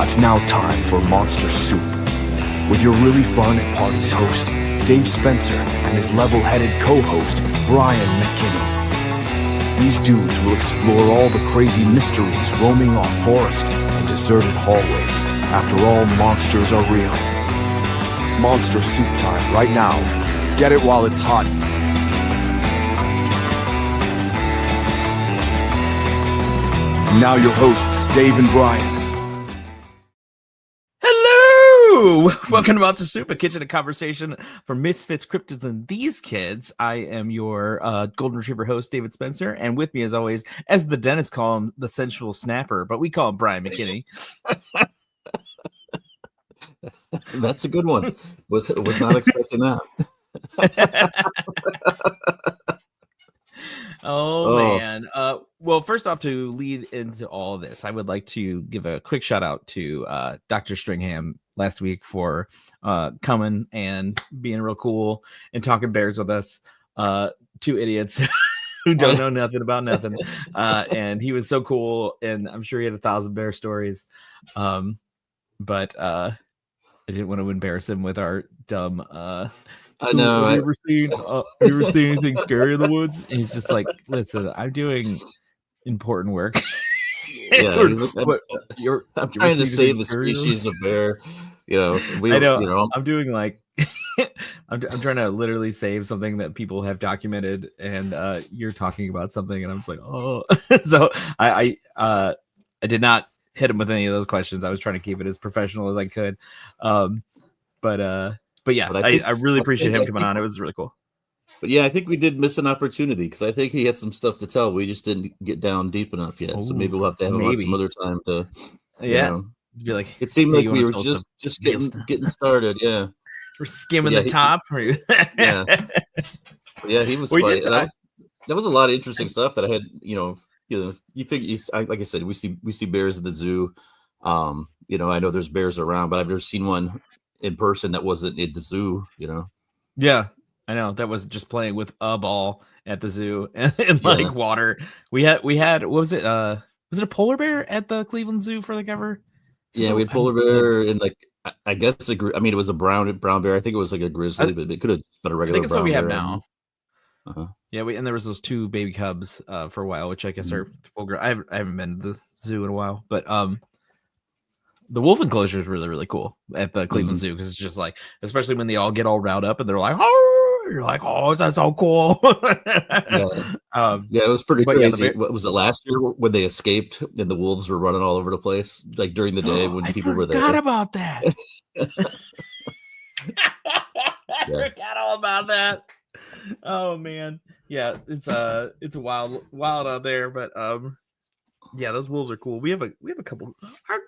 It's now time for Monster Soup, with your really fun at parties host, Dave Spencer, and his level-headed co-host, Brian McKinney. These dudes will explore all the crazy mysteries roaming our forest and deserted hallways. After all, monsters are real. It's Monster Soup time right now. Get it while it's hot. Now your hosts, Dave and Brian. Hello! Welcome to Monster Soup, a kitchen and conversation for misfits, cryptids, and these kids. I am your golden retriever host, David Spencer, and with me, as always, as the dentists call him, the sensual snapper, but we call him Brian McKinney. That's a good one. Was not expecting that. Oh, man. Well, first off, to lead into all of this, I would like to give a quick shout out to Dr. Stringham last week for coming and being real cool and talking bears with us. Two idiots who don't know nothing about nothing. And he was so cool, and I'm sure he had 1,000 bear stories. But I didn't want to embarrass him with our dumb I know. Have you ever seen anything scary in the woods? And he's just like, listen, I'm doing important work. Yeah, I'm trying to save the species of bear. I know. I'm doing like I'm trying to literally save something that people have documented, and you're talking about something, and I'm just like, oh. So I did not hit him with any of those questions. I was trying to keep it as professional as I could. But yeah, I really appreciate him coming on. It was really cool. But yeah, I think we did miss an opportunity because I think he had some stuff to tell. We just didn't get down deep enough yet. So maybe we'll have to have him on some other time to. Be like, it seemed like we were just getting started. Yeah, we're skimming the top. Yeah, he was funny. That was a lot of interesting stuff that I had. You figure, like I said, we see bears at the zoo. I know there's bears around, but I've never seen one in person that wasn't at the zoo. Yeah, I know that was just playing with a ball at the zoo and like water. We had what was it? Was it a polar bear at the Cleveland Zoo for like ever? Yeah, we had polar bear and like I guess it was a brown bear. I think it was like a grizzly, but it could have been a regular. I think that's what we have now. Uh-huh. Yeah, and there was those two baby cubs for a while, which I guess are full grown. I haven't been to the zoo in a while, but the wolf enclosure is really, really cool at the Cleveland Zoo because it's just like, especially when they all get all riled up and they're like, "Oh!" You're like, "Oh, that's so cool!" It was pretty crazy. Yeah, what was it last year when they escaped and the wolves were running all over the place, like during the day when people were there? I forgot about that. I forgot all about that. Oh man, yeah, it's wild out there, but yeah, those wolves are cool. We have a couple.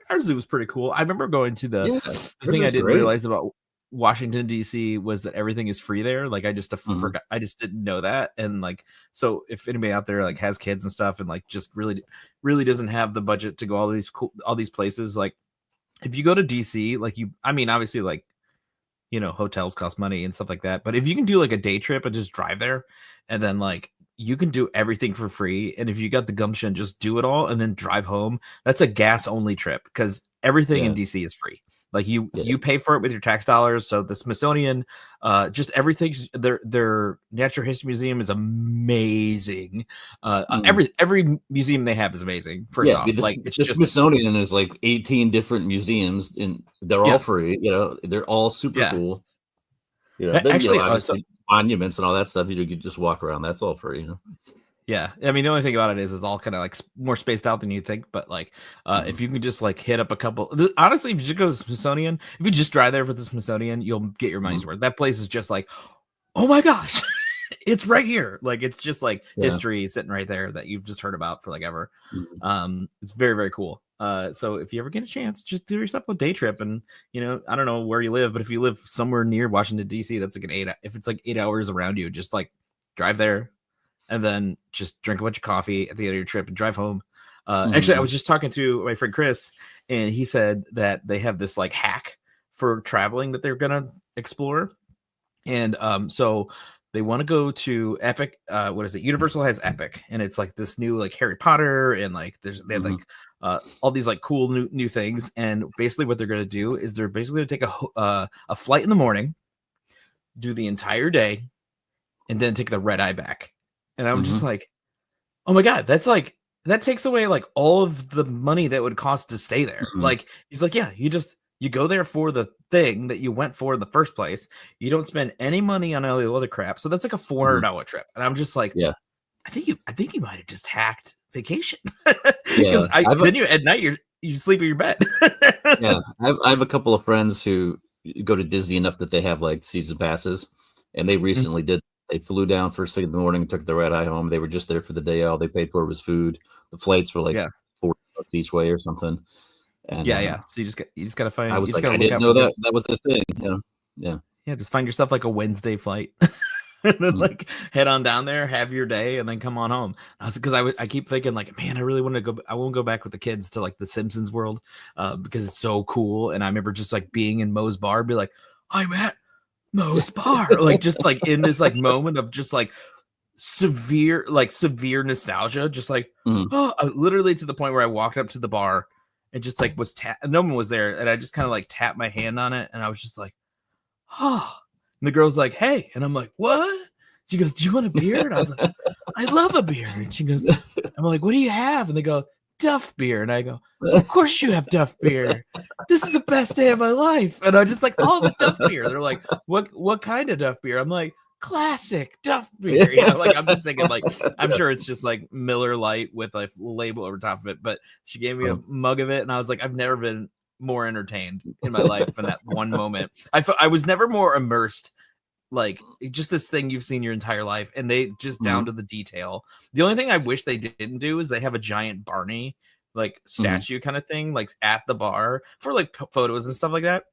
Our zoo is pretty cool. I remember going to the thing I didn't realize about Washington D.C. was that everything is free there. Like I just forgot. I just didn't know that. And like, so if anybody out there like has kids and stuff and like just really doesn't have the budget to go all these places, like if you go to D.C., like obviously like hotels cost money and stuff like that. But if you can do like a day trip and just drive there, and then like you can do everything for free. And if you got the gumption, just do it all and then drive home. That's a gas only trip because everything in DC is free. Like you pay for it with your tax dollars. So the Smithsonian, just everything, their natural history museum is amazing. Every museum they have is amazing. First off, the Smithsonian is like 18 different museums and they're all free. They're all super cool. Actually, monuments and all that stuff, you could just walk around. That's all free. Yeah, I mean the only thing about it is it's all kind of like more spaced out than you think. But like, if you can just like hit up a couple, honestly, if you just go to the Smithsonian, if you just drive there for the Smithsonian, you'll get your money's worth. That place is just like, oh my gosh, it's right here. Like it's just like history sitting right there that you've just heard about for like ever. It's very, very cool. So if you ever get a chance, just do yourself a day trip. And I don't know where you live, but if you live somewhere near Washington D.C., that's like if it's like 8 hours around you, just like drive there and then just drink a bunch of coffee at the end of your trip and drive home. Actually, I was just talking to my friend Chris, and he said that they have this like hack for traveling that they're gonna explore. And so they want to go to Epic. What is it? Universal has Epic, and it's like this new like Harry Potter, and like they have like all these like cool new things. And basically, what they're going to do is they're basically going to take a flight in the morning, do the entire day, and then take the red eye back. And I'm just like, oh my god, that's like that takes away like all of the money that would cost to stay there. Like he's like, yeah, you go there for the thing that you went for in the first place. You don't spend any money on all the other crap. So that's like a $400 trip. And I'm just like, yeah, I think you might have just hacked vacation. Yeah, Then you at night you sleep in your bed. yeah. I have a couple of friends who go to Disney enough that they have like season passes, and they recently did. They flew down first thing in the morning, took the red eye home. They were just there for the day. All they paid for was food. The flights were like $40 each way or something. And yeah. So you just gotta find. I was like, I didn't know that was a thing. Yeah. Just find yourself like a Wednesday flight, and then like head on down there, have your day, and then come on home. Because I keep thinking like, man, I really want to go. I won't go back with the kids to like the Simpsons world, because it's so cool. And I remember just like being in Moe's bar, be like, I'm at Moe's bar, like just like in this like moment of just like severe nostalgia, just like literally to the point where I walked up to the bar and just like no one was there, and I just kind of like tapped my hand on it, and I was just like, and the girl's like, hey, and I'm like, what? She goes, do you want a beer? And I was like, I love a beer. And she goes, I'm like, what do you have? And they go, Duff beer. And I go, of course you have Duff beer. This is the best day of my life. And I just like, the Duff beer. They're like, what kind of Duff beer? I'm like, classic Duff beer. Like I'm just thinking like, I'm sure it's just like Miller Lite with a label over top of it. But she gave me a mug of it, and I was like, I've never been more entertained in my life than that one moment. I was never more immersed. Like just this thing you've seen your entire life, and they just down to the detail. The only thing I wish they didn't do is they have a giant Barney like statue kind of thing like at the bar for like photos and stuff like that.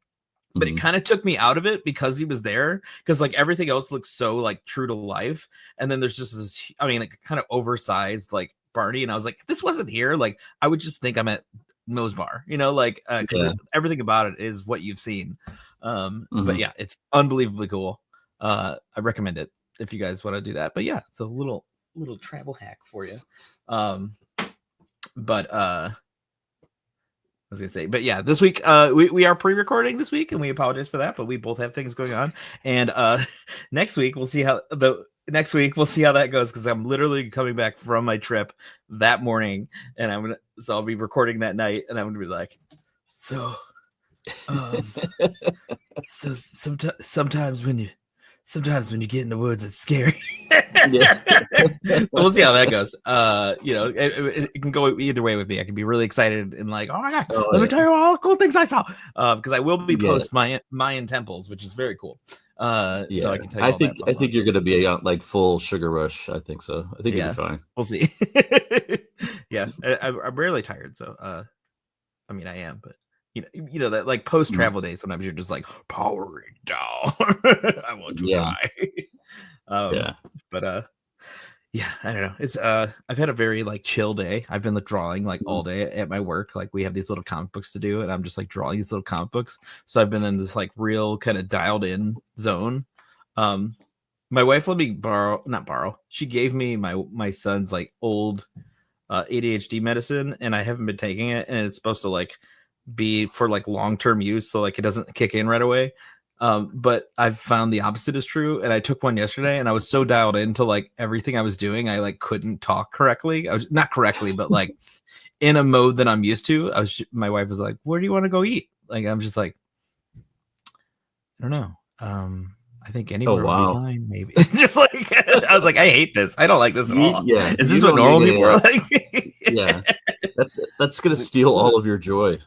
But it kind of took me out of it because he was there, because like everything else looks so like true to life, and then there's just this, I mean, like kind of oversized like Barney, and I was like, if this wasn't here, like I would just think I'm at Moe's bar, like because everything about it is what you've seen. But yeah, it's unbelievably cool. I recommend it if you guys want to do that. But yeah, it's a little travel hack for you. But I was gonna say, but yeah, this week we are pre-recording this week, and we apologize for that, but we both have things going on. And next week we'll see how that goes, because I'm literally coming back from my trip that morning, and I'll be recording that night, and I'm gonna be like, so sometimes when you get in the woods, it's scary. So we'll see how that goes. It can go either way with me. I can be really excited and like, oh my god, let me tell you all the cool things I saw. Because I will be post Mayan temples, which is very cool. So I can tell you. I think you're gonna be like full sugar rush. I think so. I think you'll be fine. We'll see. Yeah, I'm rarely tired, so I mean I am, but. You know that like post travel day, sometimes you're just like powering down. I want to die. But yeah, I don't know. It's I've had a very like chill day. I've been like drawing like all day at my work. Like we have these little comic books to do, and I'm just like drawing these little comic books. So I've been in this like real kind of dialed in zone. My wife let me not borrow. She gave me my son's like old ADHD medicine, and I haven't been taking it, and it's supposed to like be for like long-term use, so like it doesn't kick in right away. But I've found the opposite is true, and I took one yesterday, and I was so dialed into like everything I was doing, I like couldn't talk correctly. I was not correctly, but like in a mode that I'm used to. My wife was like, where do you want to go eat? Like I'm just like, I don't know. I think anywhere would be fine, maybe. Just like I was like, I hate this. I don't like this at all. Yeah. Is this what normal people are like? Yeah. That's gonna steal all of your joy.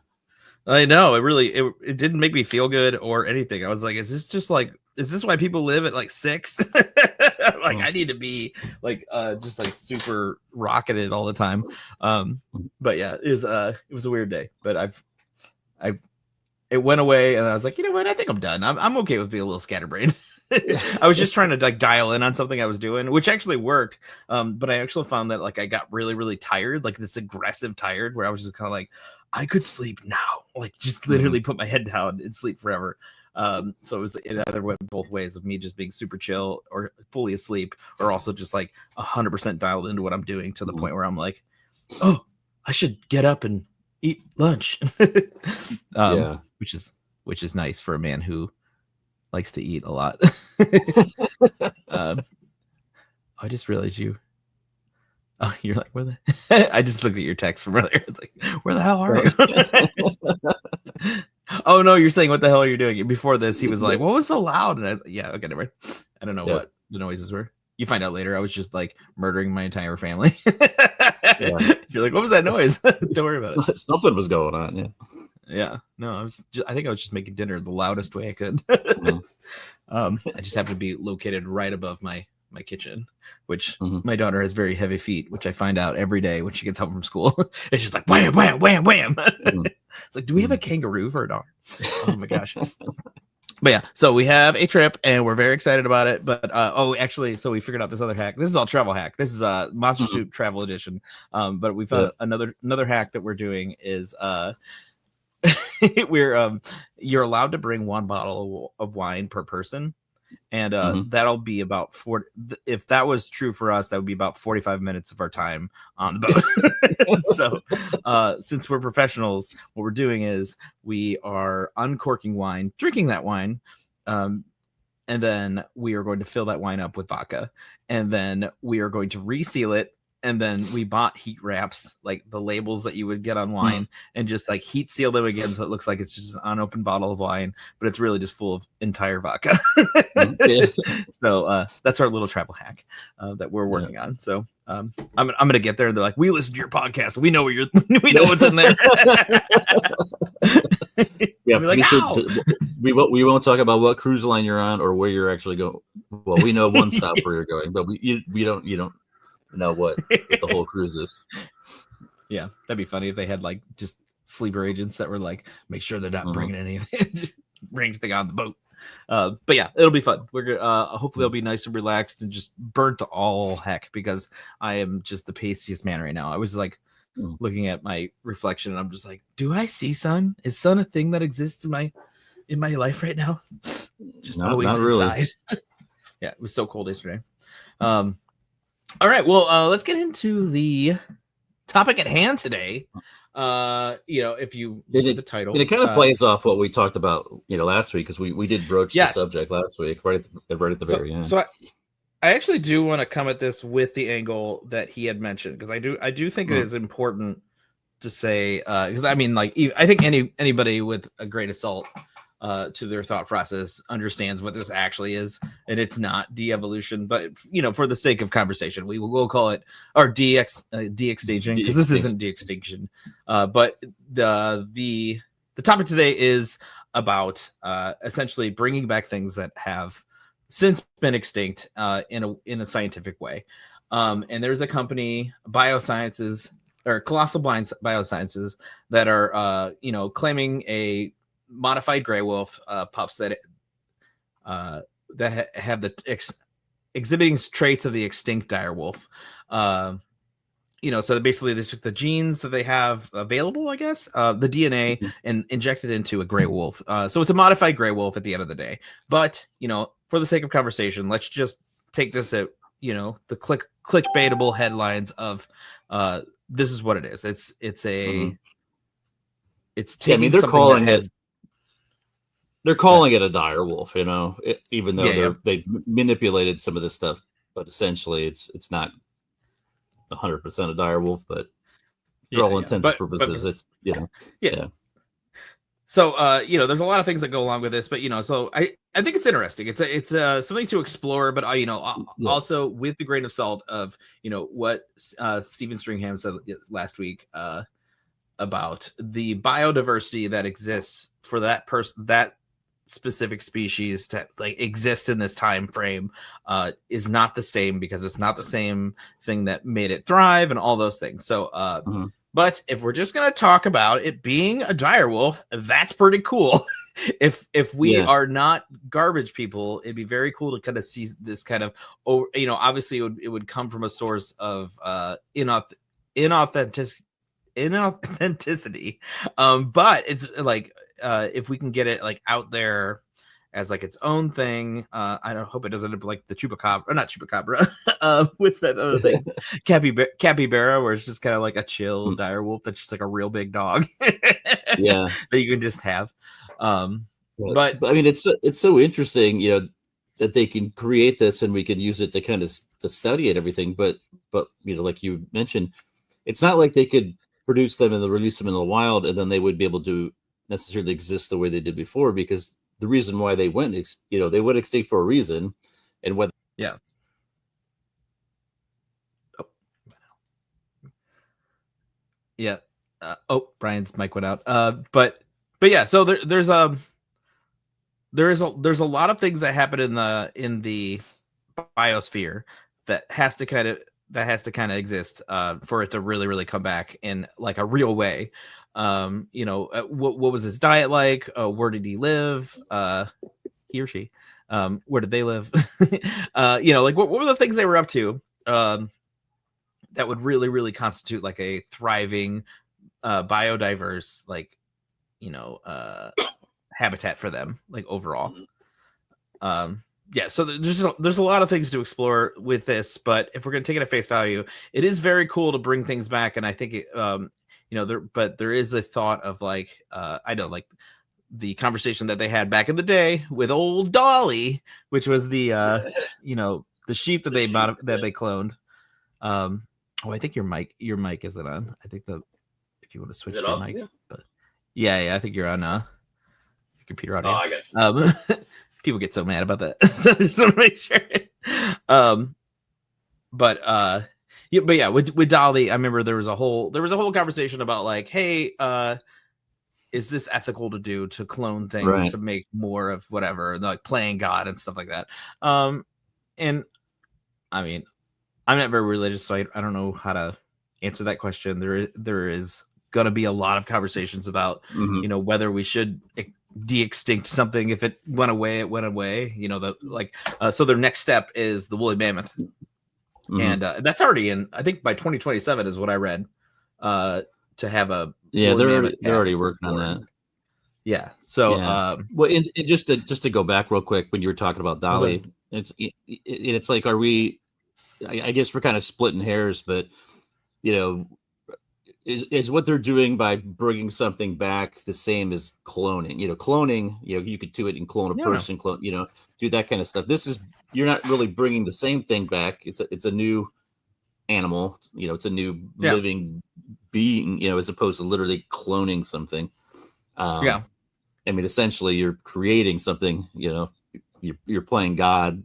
I know. It didn't make me feel good or anything. I was like, is this why people live at like 6? Like I need to be like just like super rocketed all the time. But yeah, it was a weird day. But it went away, and I was like, you know what? I think I'm done. I'm okay with being a little scatterbrained. I was just trying to like dial in on something I was doing, which actually worked. But I actually found that like I got really, really tired, like this aggressive tired, where I was just kind of like, I could sleep now, like just literally put my head down and sleep forever. So it either went both ways of me just being super chill or fully asleep, or also just like 100% dialed into what I'm doing to the point where I'm like, oh, I should get up and eat lunch. Which is nice for a man who likes to eat a lot. I just realized you're like, where the I just looked at your text from earlier. It's like, where the hell are you? Oh no, you're saying what the hell are you doing? Before this, he was like, what was so loud? And I was like, yeah, okay, never mind. I don't know what the noises were. You find out later. I was just like murdering my entire family. You're like, what was that noise? Don't worry about it. Something was going on. Yeah. No, I think I was just making dinner the loudest way I could. I just happened to be located right above my kitchen, which my daughter has very heavy feet, which I find out every day when she gets home from school. It's just like wham, wham, wham, wham. It's like, do we have a kangaroo for a dog? Oh my gosh. But yeah, so we have a trip and we're very excited about it. But actually, so we figured out this other hack. This is all travel hack. This is a Monster Soup travel edition. But we found another hack that we're doing is you're allowed to bring one bottle of wine per person. And that'll be about 40. If that was true for us, that would be about 45 minutes of our time on the boat. So since we're professionals, what we're doing is we are uncorking wine, drinking that wine, and then we are going to fill that wine up with vodka, and then we are going to reseal it. And then we bought heat wraps, like the labels that you would get on wine, and just like heat seal them again, so it looks like it's just an unopened bottle of wine, but it's really just full of entire vodka. So that's our little travel hack that we're working on. So I'm gonna get there, and they're like, "We listen to your podcast, we know we know what's in there." Yeah, like, we won't talk about what cruise line you're on or where you're actually going. Well, we know one stop where you're going, but you don't know what the whole cruise is. Yeah, that'd be funny if they had like just sleeper agents that were like, make sure they're not bringing anything, bring anything on the boat. But yeah, it'll be fun. We're hopefully it'll be nice and relaxed and just burnt to all heck, because I am just the pastiest man right now. I was like looking at my reflection and I'm just like, do I see sun? Is sun a thing that exists in my life right now? Just always not inside. Really. Yeah, it was so cold yesterday. All right, well, let's get into the topic at hand today. If you look at the title, it kind of plays off what we talked about, last week, because we did broach the subject last week, right at the very end. So I actually do want to come at this with the angle that he had mentioned, because I do think it is important to say, because I mean, like, I think anybody with a grain of salt to their thought process understands what this actually is, and it's not de-evolution, but for the sake of conversation, we will call it our de-extinction, because this isn't de-extinction. But the topic today is about essentially bringing back things that have since been extinct in a scientific way. And there's a company, Biosciences, or Colossal Biosciences, that are claiming a modified gray wolf pups that have the exhibiting traits of the extinct dire wolf. So basically they took the genes that they have available, I guess, the DNA, and injected into a gray wolf. So it's a modified gray wolf at the end of the day. But for the sake of conversation, let's just take this at the clickbaitable headlines of this is what it is. It's taking. They're calling it. They're calling it a dire wolf, even though they've manipulated some of this stuff, but essentially it's not 100% a dire wolf, but for all intents and purposes, it's So there's a lot of things that go along with this, but so I think it's interesting. It's something to explore, but also with the grain of salt of what Stephen Stringham said last week about the biodiversity that exists for that person, that specific species to like exist in this time frame is not the same, because it's not the same thing that made it thrive and all those things. So but if we're just going to talk about it being a dire wolf, that's pretty cool. if we are not garbage people, it'd be very cool to kind of see this kind of obviously it would come from a source of inauthentic inauthenticity. But it's like if we can get it like out there as like its own thing, I don't hope it doesn't end up like the chupacabra, or not chupacabra. What's that other thing? Capybara, where it's just kind of like a chill dire wolf that's just like a real big dog. Yeah, that you can just have. But I mean, it's so interesting, that they can create this and we can use it to kind of to study it, everything. But like you mentioned, it's not like they could produce them and release them in the wild and then they would be able to necessarily exist the way they did before, because the reason why they went, they went extinct for a reason, and whether Brian's mic went out. But yeah, so there's a lot of things that happen in the biosphere that has to kind of exist for it to really, really come back in like a real way. What was his diet like? Where did he live? He or she? Where did they live? Like what were the things they were up to that would really, really constitute like a thriving, biodiverse, like, habitat for them, like overall. So there's a lot of things to explore with this, but if we're going to take it at face value, it is very cool to bring things back. And I think there is a thought of like, I know, like the conversation that they had back in the day with old Dolly, which was the the sheep that they cloned. I think your mic isn't on. I think if you want to switch to mic, yeah. But yeah, I think you're on your computer audio. Oh, I got you. People get so mad about that. So I just want to make sure. But yeah, with Dolly, I remember there was a whole conversation about like, hey, is this ethical to do, to clone things to make more of whatever, like playing God and stuff like that. And I mean, I'm not very religious, so I don't know how to answer that question. There is going to be a lot of conversations about, whether we should de-extinct something. If it went away, it went away. So their next step is the woolly mammoth. And that's already in, I think by 2027 is what I read, to have a they're already working on that. Yeah. So and just to go back real quick, when you were talking about Dolly, it's like, are we, I guess we're kind of splitting hairs, but is what they're doing by bringing something back the same as cloning? Cloning, you could do it and clone a person, do that kind of stuff. This is, you're not really bringing the same thing back. It's a new animal, it's a new living being, as opposed to literally cloning something. I mean, essentially you're creating something, you're playing God,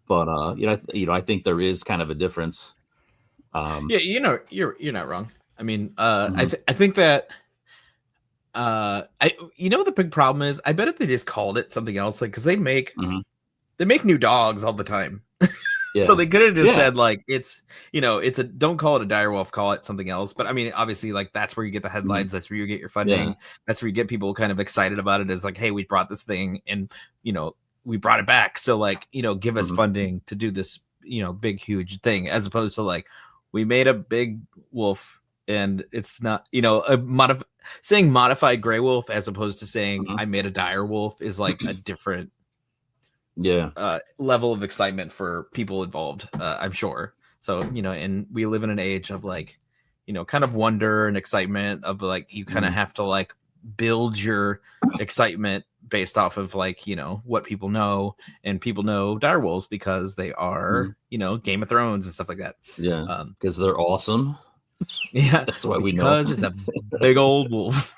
but I think there is kind of a difference. You're not wrong. I mean, I think that the big problem is, I bet if they just called it something else, like, because they make new dogs all the time. So they could have just said like, it's don't call it a dire wolf, call it something else. But I mean, obviously, like, that's where you get the headlines, that's where you get your funding, that's where you get people kind of excited about it, is like, hey, we brought this thing and we brought it back, so like, give us funding to do this big huge thing, as opposed to like, we made a big wolf and it's not, saying modified gray wolf as opposed to saying I made a dire wolf is like a different level of excitement for people involved, I'm sure. So, and we live in an age of like, kind of wonder and excitement of like, you kind of have to like build your excitement based off of like, what people know, and people know dire wolves because they are, Game of Thrones and stuff like that. Yeah. Because they're awesome. Yeah. That's why we know. Because it's a big old wolf.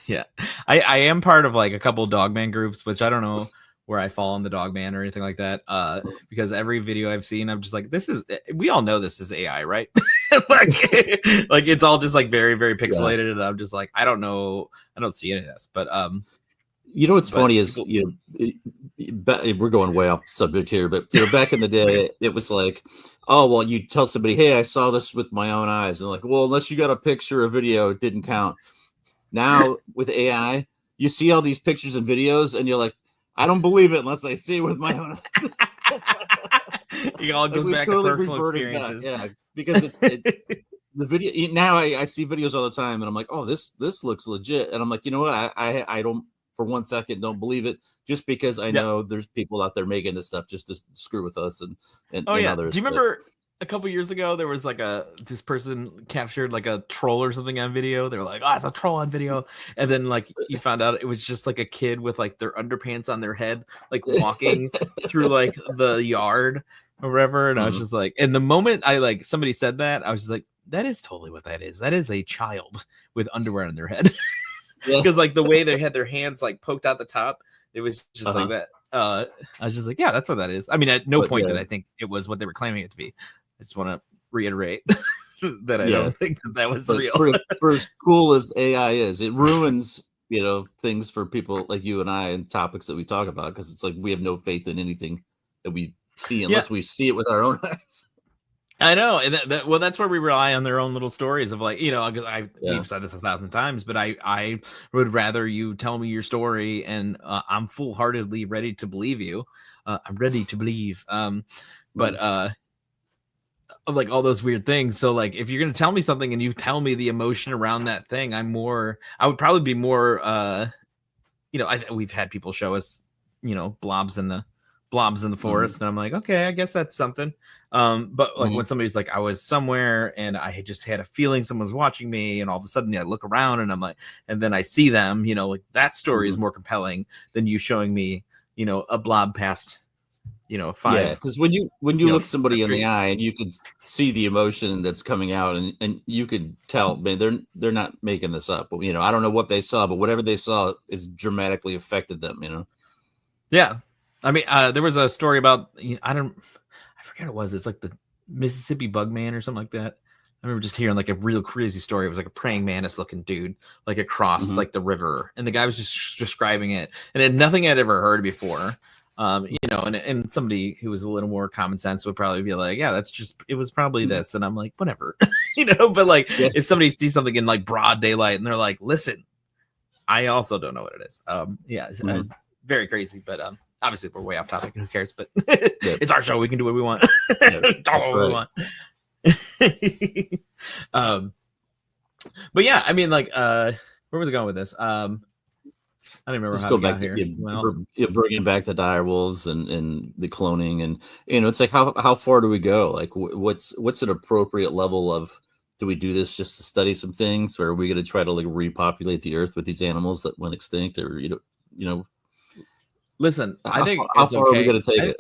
Yeah. I am part of like a couple Dogman groups, which I don't know where I fall on the Dogman or anything like that. Because every video I've seen, I'm just like, we all know this is AI, right? like it's all just like very, very pixelated. And I'm just like, I don't know. I don't see any of this, but, what's funny is, we're going way off the subject here, but back in the day, it was like, oh, well, you tell somebody, hey, I saw this with my own eyes. And like, well, unless you got a picture or video, it didn't count. Now with AI, you see all these pictures and videos and you're like, I don't believe it unless I see it with my own eyes. It all goes back to personal experiences. Yeah, because the video now I see videos all the time and I'm like, oh, this looks legit. And I'm like, you know what? I don't for 1 second don't believe it just because I know there's people out there making this stuff just to screw with us and others. Do you remember a couple years ago there was like this person captured like a troll or something on video? They were like, oh, it's a troll on video. And then like you found out it was just like a kid with like their underpants on their head, like walking through like the yard or whatever. And I was just like, and the moment somebody said that, I was just like, that is totally what that is. That is a child with underwear on their head. Because like the way they had their hands like poked out the top, it was just like that. I was just like, yeah, that's what that is. I mean, at no point did I think it was what they were claiming it to be. I just want to reiterate that I don't think that was real. For as cool as AI is, it ruins things for people like you and I and topics that we talk about, because it's like we have no faith in anything that we see unless we see it with our own eyes. I know, and that's where we rely on their own little stories of like, we've said this 1,000 times, but I would rather you tell me your story, and I'm full-heartedly ready to believe you. I'm ready to believe, but like all those weird things. So like, if you're gonna tell me something and you tell me the emotion around that thing, I would probably be more. We've had people show us, blobs in the forest, and I'm like, okay, I guess that's something. But like when somebody's like, I was somewhere and I had just had a feeling someone's watching me, and all of a sudden I look around and I'm like, and then I see them, like that story is more compelling than you showing me, a blob past, 5. Yeah, because when you look somebody in the eye and you can see the emotion that's coming out, and you could tell, man, they're not making this up. But I don't know what they saw, but whatever they saw is dramatically affected them. Yeah. I mean, there was a story about, I forget what it was. It's like the Mississippi bug man or something like that. I remember just hearing like a real crazy story. It was like a praying mantis looking dude, like across like the river. And the guy was just describing it, and it nothing I'd ever heard before. And somebody who was a little more common sense would probably be like, yeah, it was probably this. And I'm like, whatever, but like if somebody sees something in like broad daylight and they're like, listen, I also don't know what it is. It's very crazy, but, obviously we're way off topic. Who cares? But it's our show. We can do what we want. Talk what we want. But yeah, I mean, like, where was it going with this? I don't remember how we got here. Bringing back the dire wolves and the cloning, and it's like how far do we go? Like, what's an appropriate level of? Do we do this just to study some things, or are we going to try to like repopulate the earth with these animals that went extinct, or Listen, I think how far are we going to take it?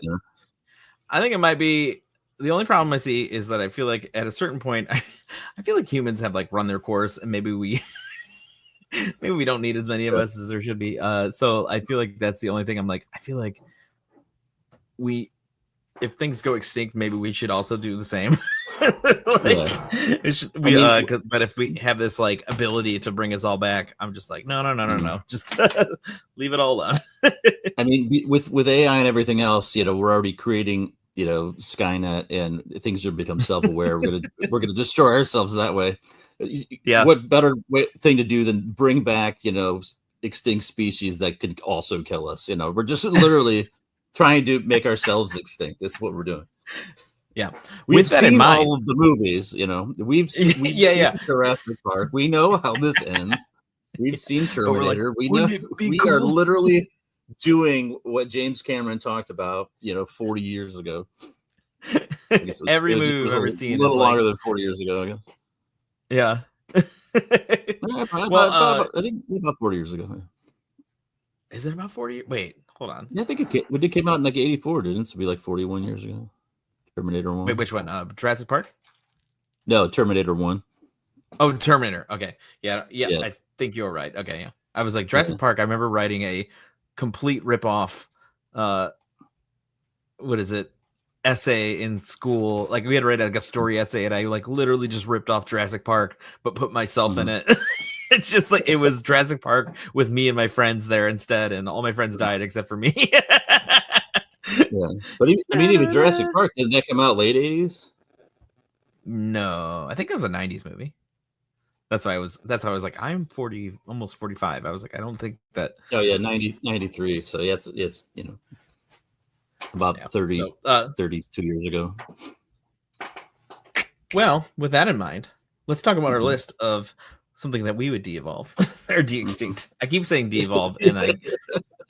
I think it might be. The only problem I see is that I feel like at a certain point, I feel like humans have like run their course, and maybe we don't need as many of us as there should be. So I feel like that's the only thing. I'm like, I feel like if things go extinct, maybe we should also do the same. But if we have this like ability to bring us all back, I'm just like, no. Just leave it all alone. I mean, with AI and everything else, we're already creating, Skynet, and things are become self-aware. We're gonna destroy ourselves that way. Yeah. What better thing to do than bring back, extinct species that could also kill us? We're just literally trying to make ourselves extinct. That's what we're doing. Yeah, we've seen all of the movies. We've seen Jurassic Park. We know how this ends. We've seen Terminator. Like, we know we are literally doing what James Cameron talked about, 40 years ago. Every movie we've ever seen, a little longer than 40 years ago, I guess. Yeah. I think about 40 years ago. Is it about 40? Wait, hold on. Yeah, I think it came out in like 84, didn't it? So be like 41 years ago. Terminator 1. Wait, which one? Jurassic Park? No, Terminator 1. Oh, Terminator. Okay. Yeah. I think you're right. Okay, yeah. I was like, Jurassic Park, I remember writing a complete ripoff, what is it? Essay in school. Like we had to write like a story essay, and I like literally just ripped off Jurassic Park, but put myself in it. It's just like it was Jurassic Park with me and my friends there instead, and all my friends died except for me. Yeah, but even Jurassic Park, didn't that come out late 80s? No, I think it was a 90s movie. That's why I was like, I'm 40, almost 45. I was like, I don't think that. Oh yeah, 93. So yeah, it's about 32 years ago. Well, with that in mind, let's talk about our list of something that we would de-evolve or de-extinct. I keep saying de-evolve, and I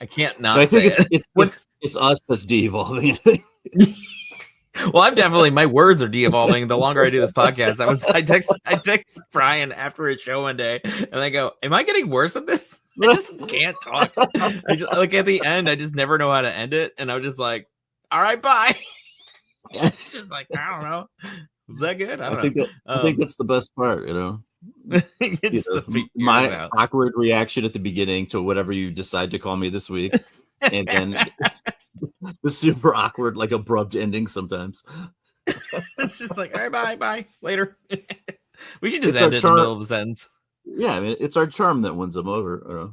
can't not. I think say it's us that's de-evolving. Well, I'm definitely, my words are de-evolving the longer I do this podcast. I text Brian after his show one day, and I go, "Am I getting worse at this? I just can't talk." Like at the end, I just never know how to end it, and I'm just like, "All right, bye." It's just like, I don't know. Was that good? I think that's the best part, you know. My awkward reaction at the beginning to whatever you decide to call me this week, and then the super awkward, like abrupt ending sometimes. It's just like, all right, bye, later. We should just end it in the middle of the sentence. Yeah, I mean, it's our charm that wins them over.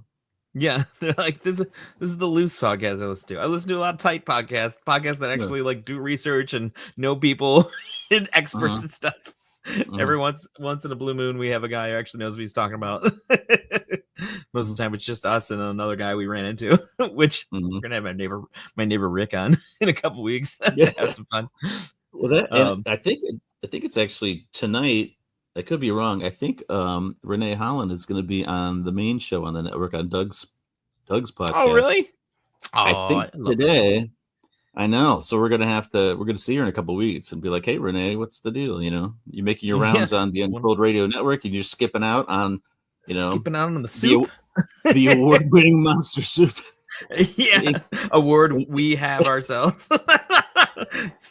Yeah, they're like, this is the loose podcast I listen to. I listen to a lot of tight podcasts that actually like do research and know people and experts and stuff. Every once in a blue moon, we have a guy who actually knows what he's talking about. Most of the time, it's just us and another guy we ran into, which we're gonna have my neighbor Rick on in a couple weeks. Yeah, have some fun. Well, and I think it's actually tonight. I could be wrong. I think Renee Holland is going to be on the main show on the network on Doug's podcast. Oh, really? I think today. I know. So we're gonna see her in a couple of weeks and be like, "Hey, Renee, what's the deal? You know, you're making your rounds on the Untold Radio Network, and you're skipping out on, the soup, the award-winning monster soup." Yeah, award we have ourselves.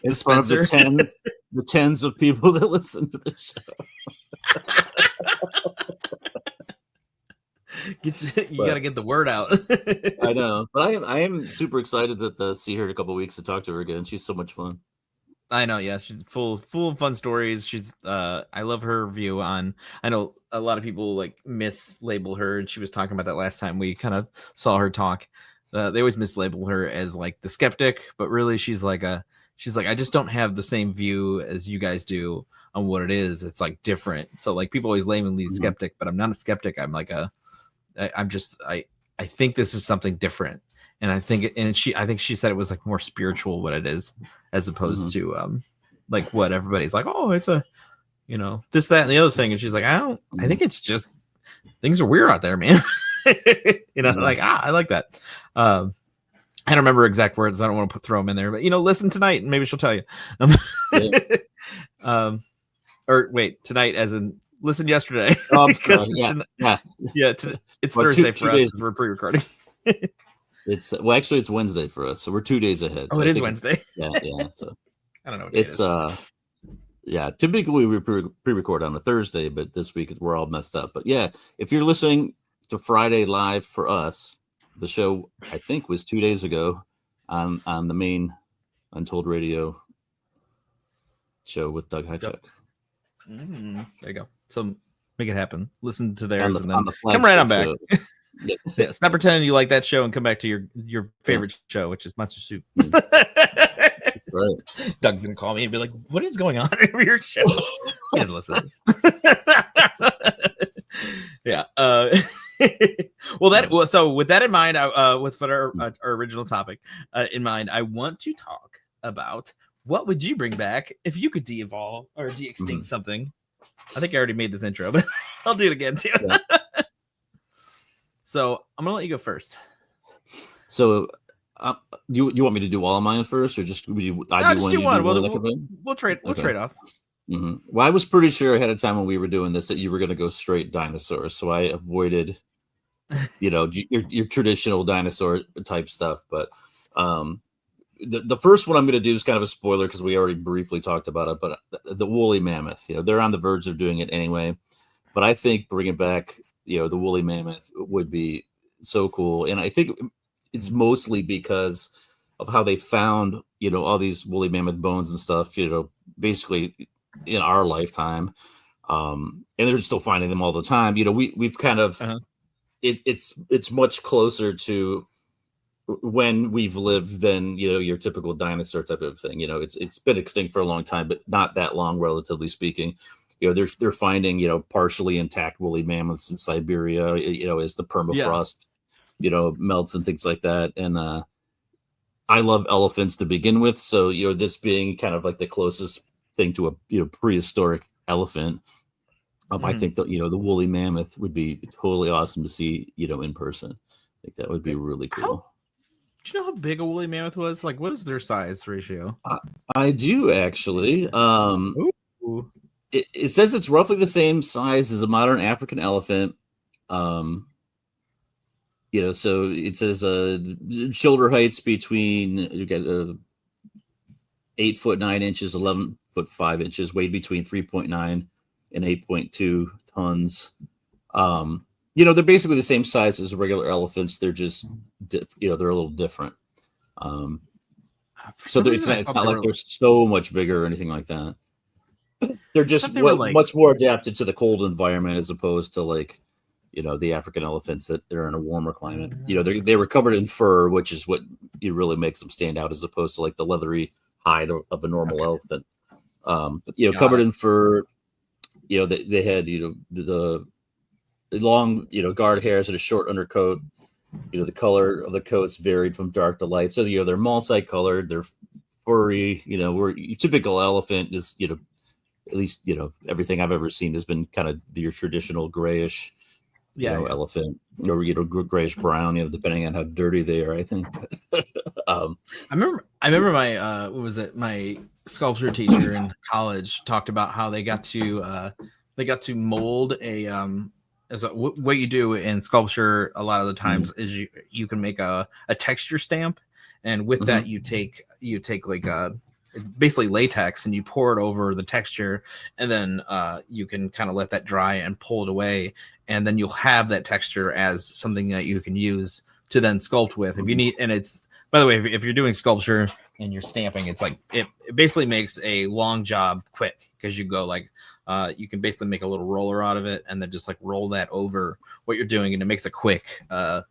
In front of the tens of people that listen to the show. You got to get the word out. I know, but I am super excited to see her in a couple of weeks to talk to her again. She's so much fun. I know, yeah, she's full of fun stories. She's I love her view on. I know a lot of people like mislabel her, and she was talking about that last time we kind of saw her talk. They always mislabel her as like the skeptic, but really she's like I just don't have the same view as you guys do on what it is. It's like different. So like people always label me skeptic, but I'm not a skeptic. I'm like I think this is something different. And I think she said it was like more spiritual what it is, as opposed to like what everybody's like, oh, it's a, this, that, and the other thing. And she's like, I think it's just things are weird out there, man. Like, I like that. I don't remember exact words. I don't want to throw them in there, but listen tonight and maybe she'll tell you. Or wait, tonight as in listen yesterday. Oh, I'm sorry. It's Thursday for us. We're pre-recording. It's Wednesday for us, so we're 2 days ahead. Oh, so it is Wednesday. Yeah. So I don't know. It's typically we pre-record on a Thursday, but this week we're all messed up. But yeah, if you're listening to Friday live for us, the show I think was 2 days ago on the main Untold Radio show with Doug Hychuk. There you go. So make it happen. Listen to theirs and then come right on back. Yeah, stop pretending you like that show and come back to your favorite show, which is Monster Soup. Right. Doug's gonna call me and be like, "What is going on in your show?" He didn't listen to this. Yeah. So with that in mind, with our original topic in mind, I want to talk about what would you bring back if you could de-evolve or de-extinct something. I think I already made this intro, but I'll do it again too. Yeah. So I'm gonna let you go first. So you want me to do all of mine first, or just would you? Just do one. We'll trade off. Mm-hmm. Well, I was pretty sure ahead of time when we were doing this that you were going to go straight dinosaurs, so I avoided, your traditional dinosaur type stuff. But the first one I'm going to do is kind of a spoiler because we already briefly talked about it. But the woolly mammoth, they're on the verge of doing it anyway. But I think bringing back, the woolly mammoth would be so cool, and I think it's mostly because of how they found, all these woolly mammoth bones and stuff, basically in our lifetime. And they're still finding them all the time. We've kind of, it's much closer to when we've lived than, your typical dinosaur type of thing. It's been extinct for a long time, but not that long, relatively speaking. They're finding, partially intact woolly mammoths in Siberia, as the permafrost, melts and things like that. And I love elephants to begin with. So, this being kind of like the closest thing to a, prehistoric elephant, I think that, the woolly mammoth would be totally awesome to see, in person. I think that would be really cool. Do you know how big a woolly mammoth was? Like, what is their size ratio? I do actually. It says it's roughly the same size as a modern African elephant. So it says shoulder heights between, you get 8 foot 9 inches, 11 foot 5 inches, weighed between 3.9 and 8.2 tons. They're basically the same size as regular elephants. They're just, they're a little different. So it's not like they're so much bigger or anything like that. They're just much more adapted to the cold environment as opposed to like, the African elephants that are in a warmer climate. They were covered in fur, which is what really makes them stand out as opposed to like the leathery hide of a normal elephant. Covered in fur. They had the long guard hairs and a short undercoat. The color of the coats varied from dark to light. So they're multicolored. They're furry. Where your typical elephant is at least everything I've ever seen has been kind of your traditional grayish elephant, or grayish brown, depending on how dirty they are, I think. I remember my my sculpture teacher in college talked about how they got to mold what you do in sculpture a lot of the times is you can make a texture stamp, and with that you take like basically latex and you pour it over the texture, and then you can kind of let that dry and pull it away, and then you'll have that texture as something that you can use to then sculpt with if you need. And it's, by the way, if you're doing sculpture and you're stamping, it's like it basically makes a long job quick, because you go like you can basically make a little roller out of it and then just like roll that over what you're doing, and it makes a quick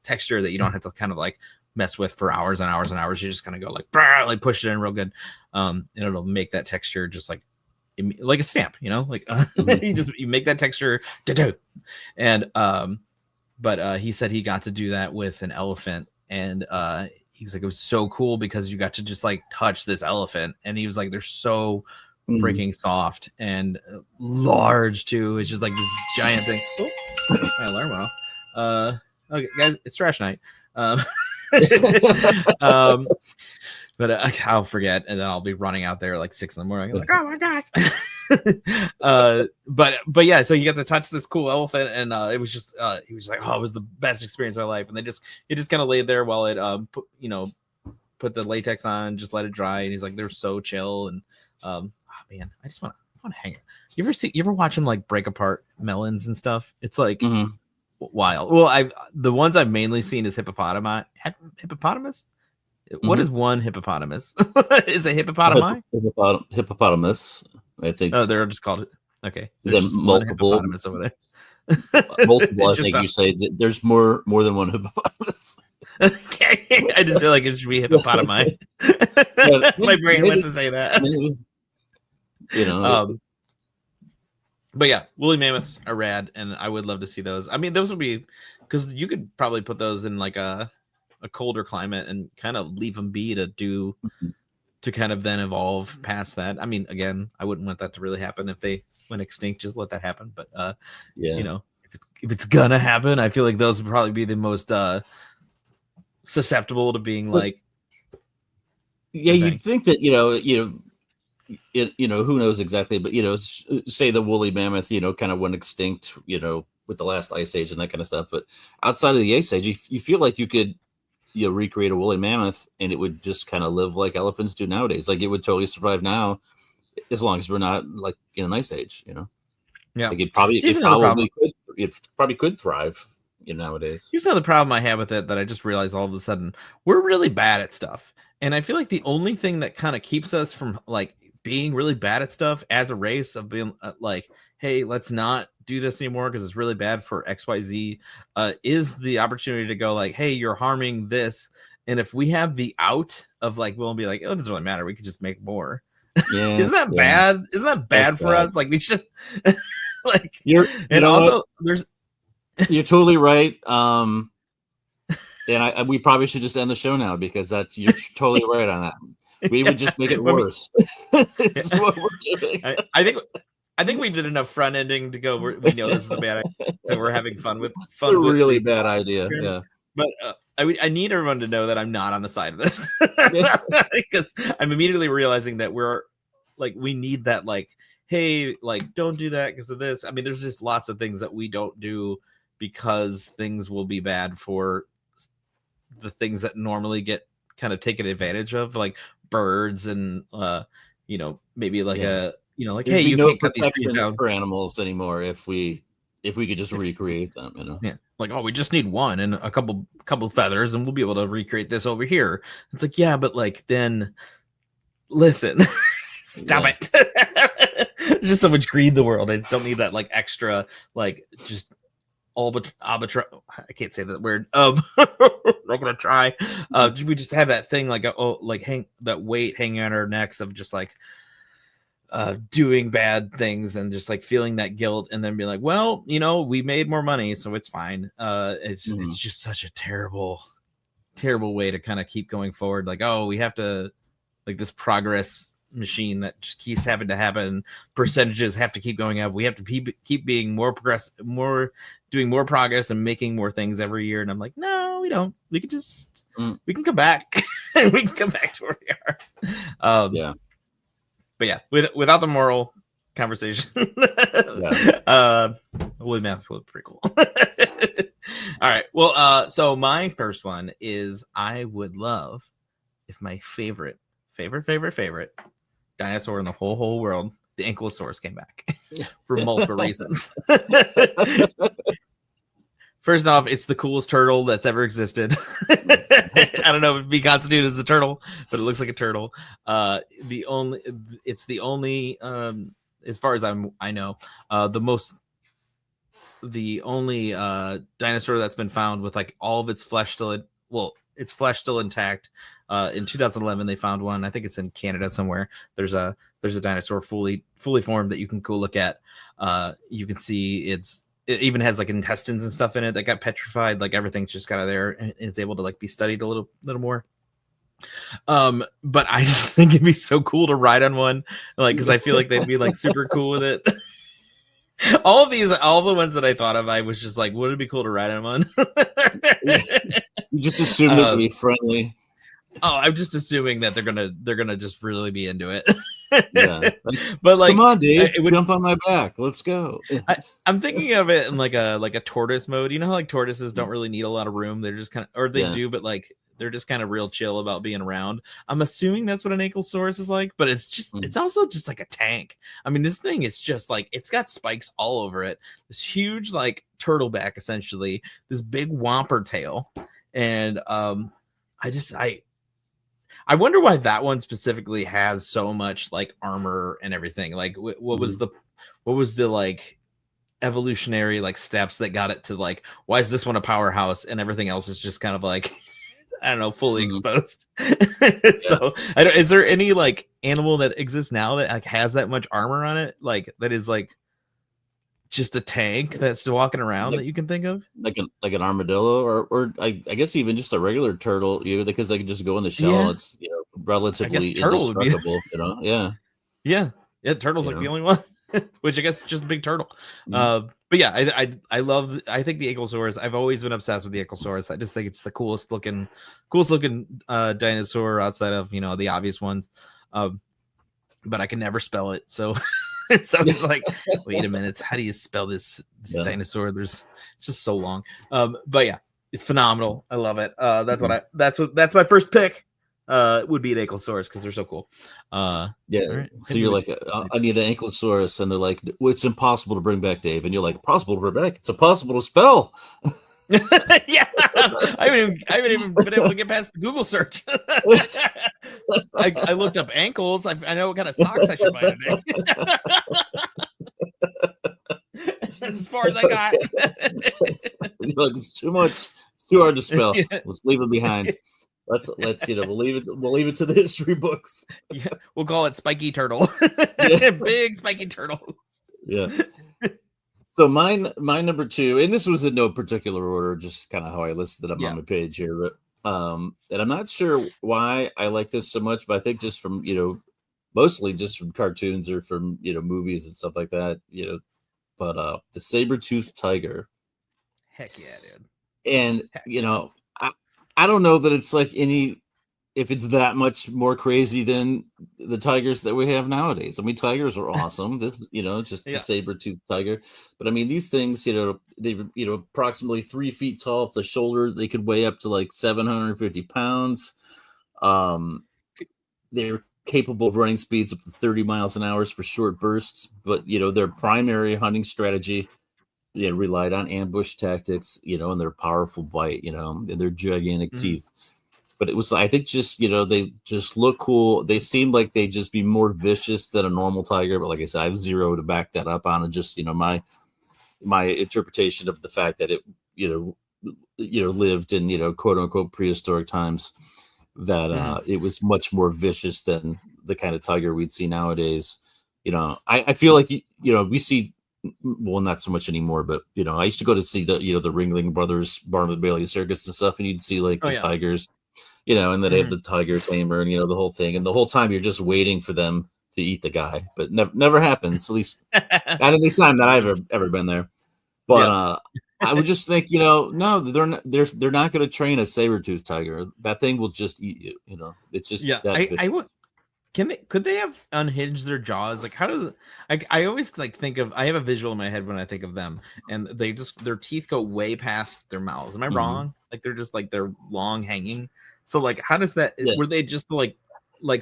texture that you don't have to kind of like mess with for hours and hours and hours. You just kind of go like push it in real good, and it'll make that texture just like a stamp, like you make that texture, and but he said he got to do that with an elephant, and he was like, it was so cool because you got to just like touch this elephant, and he was like, they're so freaking soft and large too. It's just like this giant thing. Oh, my alarm went off. Okay, guys, it's trash night. But I'll forget, and then I'll be running out there like 6 a.m. like, oh my gosh. But yeah, so you get to touch this cool elephant, and it was just he was like, oh, it was the best experience of my life. And it just kind of laid there while it put the latex on, just let it dry, and he's like, they're so chill. And oh man, I just want to hang it. You ever watch them like break apart melons and stuff? It's like wild. Well, the ones I've mainly seen is hippopotamus. What is one hippopotamus? Is it hippopotami? Hippopotamus, I think. Oh, they're just called it. Okay. Then multiple hippopotamus over there. Multiple. I think you say that there's more than one hippopotamus. Okay. I just feel like it should be hippopotami. My brain wants to say that. But yeah, woolly mammoths are rad, and I would love to see those. I mean, those would be, because you could probably put those in like a colder climate and kind of leave them be to kind of then evolve past that. I mean, again, I wouldn't want that to really happen if they went extinct. Just let that happen. But if it's gonna happen, I feel like those would probably be the most susceptible to being like. Yeah, you'd think that who knows exactly, but say the woolly mammoth, kind of went extinct, with the last ice age and that kind of stuff. But outside of the ice age, you feel like you could, recreate a woolly mammoth and it would just kind of live like elephants do nowadays. Like it would totally survive now, as long as we're not like in an ice age. Yeah, like it probably could thrive nowadays. Here's another problem I have with it that I just realized all of a sudden: we're really bad at stuff, and I feel like the only thing that kind of keeps us from like being really bad at stuff as a race of being like, hey, let's not do this anymore because it's really bad for XYZ, is the opportunity to go like, hey, you're harming this. And if we have the out of like, we'll be like, oh, it doesn't really matter. We could just make more. Yeah, isn't that bad? Isn't that bad for us? Like we should like, you're totally right. And we probably should just end the show now because you're totally right on that. We would just make it worse. It's what we're doing. I think I think we did enough front ending to go. We know this is a bad idea, so we're having fun with. It's a really bad idea. Yeah, but I need everyone to know that I'm not on the side of this because I'm immediately realizing that we're like we need that like, hey, like don't do that because of this. I mean, there's just lots of things that we don't do because things will be bad for the things that normally get kind of taken advantage of, like birds and maybe like like there'd hey, be you no can't cut these trees down for animals anymore if we could just recreate them, Yeah, like we just need one and a couple feathers and we'll be able to recreate this over here. It's like, yeah, but like then listen, stop it. There's just so much greed in the world. I just don't need that like extra like just I can't say that word. I'm gonna try. We just have that thing like hang that weight hanging on our necks of just like doing bad things and just like feeling that guilt and then be like, well, we made more money, so it's fine. It's just such a terrible way to kind of keep going forward. Like, oh, we have to like this progress machine that just keeps having to happen. Percentages have to keep going up. We have to keep being more doing more progress and making more things every year. And I'm like, no, we don't. We can just we can come back. We can come back to where we are. But yeah, without the moral conversation, wood math was pretty cool. All right. Well, so my first one is I would love if my favorite dinosaur in the whole world, the Ankylosaurus, came back for multiple reasons. First off, it's the coolest turtle that's ever existed. I don't know if it'd be constituted as a turtle, but it looks like a turtle. It's the only, as far as I know, the only dinosaur that's been found with like all of its flesh still, its flesh still intact. In 2011, they found one. I think it's in Canada somewhere. There's a dinosaur fully formed that you can go look at. You can see it even has like intestines and stuff in it that got petrified. Like everything's just kind of there and it's able to like be studied a little more. But I just think it'd be so cool to ride on one, like because I feel like they'd be like super cool with it. All the ones that I thought of, I was just like, would it be cool to ride on one? You just assume they're gonna be friendly. Oh, I'm just assuming that they're gonna just really be into it. Yeah, but like, come on, Dave, jump on my back. Let's go. I'm thinking of it in like a tortoise mode. You know how like tortoises don't really need a lot of room. They're just kind of, or they do, but like they're just kind of real chill about being around. I'm assuming that's what an Ankylosaurus is like, but it's just it's also just like a tank. I mean, this thing is just like it's got spikes all over it. This huge like turtle back, essentially, this big whomper tail, and I wonder why that one specifically has so much like armor and everything. Like what was the like evolutionary like steps that got it to like, why is this one a powerhouse and everything else is just kind of like, I don't know, fully exposed. So is there any like animal that exists now that like has that much armor on it? Like that is like just a tank that's walking around that you can think of, like an armadillo, or I guess even just a regular turtle, because they can just go in the shell. And it's relatively indestructible. Yeah. Turtle's like the only one, which I guess is just a big turtle. But yeah, I think the Ankylosaurus. I've always been obsessed with the Ankylosaurus. I just think it's the coolest looking dinosaur outside of the obvious ones. But I can never spell it, so. So it's like, wait a minute, how do you spell this dinosaur? It's just so long. But yeah, it's phenomenal. I love it. That's my first pick. Would be an Ankylosaurus because they're so cool. Right. So you're like, I need an Ankylosaurus, and they're like, well, it's impossible to bring back, Dave. And you're like, impossible to bring back? It's impossible to spell. Yeah, I haven't even been able to get past the Google search. I looked up ankles. I know what kind of socks I should buy today. As far as I got. Look, it's too much. It's too hard to spell. Yeah. Let's leave it behind. Let's we'll leave it to the history books. Yeah, we'll call it Spiky Turtle. Big Spiky Turtle. Yeah. So my number two, and this was in no particular order, just kind of how I listed them on my page here, but and I'm not sure why I like this so much, but I think just from mostly just from cartoons or from movies and stuff like that. But the saber-toothed tiger. Heck yeah, dude. And I don't know that it's like if it's that much more crazy than the tigers that we have nowadays. I mean, tigers are awesome. This is, just the saber-toothed tiger. But I mean, these things, they approximately 3 feet tall off the shoulder. They could weigh up to like 750 pounds. They're capable of running speeds up to 30 miles an hour for short bursts. But, their primary hunting strategy relied on ambush tactics, and their powerful bite, and their gigantic teeth. But it was, I think, just, they just look cool. They seem like they just be more vicious than a normal tiger. But like I said, I have zero to back that up on. And just, my interpretation of the fact that it, lived in, quote unquote, prehistoric times, that it was much more vicious than the kind of tiger we'd see nowadays. I feel like, we see, well, not so much anymore, but, I used to go to see the Ringling Brothers, Barnum Bailey Circus and stuff. And you'd see like the tigers, and then they have the tiger tamer and, the whole thing. And the whole time you're just waiting for them to eat the guy, but never happens, at least not any time that I've ever been there. But I would just think, no, they're not going to train a saber-toothed tiger. That thing will just eat you. It's just that could they have unhinged their jaws? Like, how does I always think of, I have a visual in my head when I think of them, and their teeth go way past their mouths. Am I wrong? Like they're long hanging. So like, how does that? Were they just like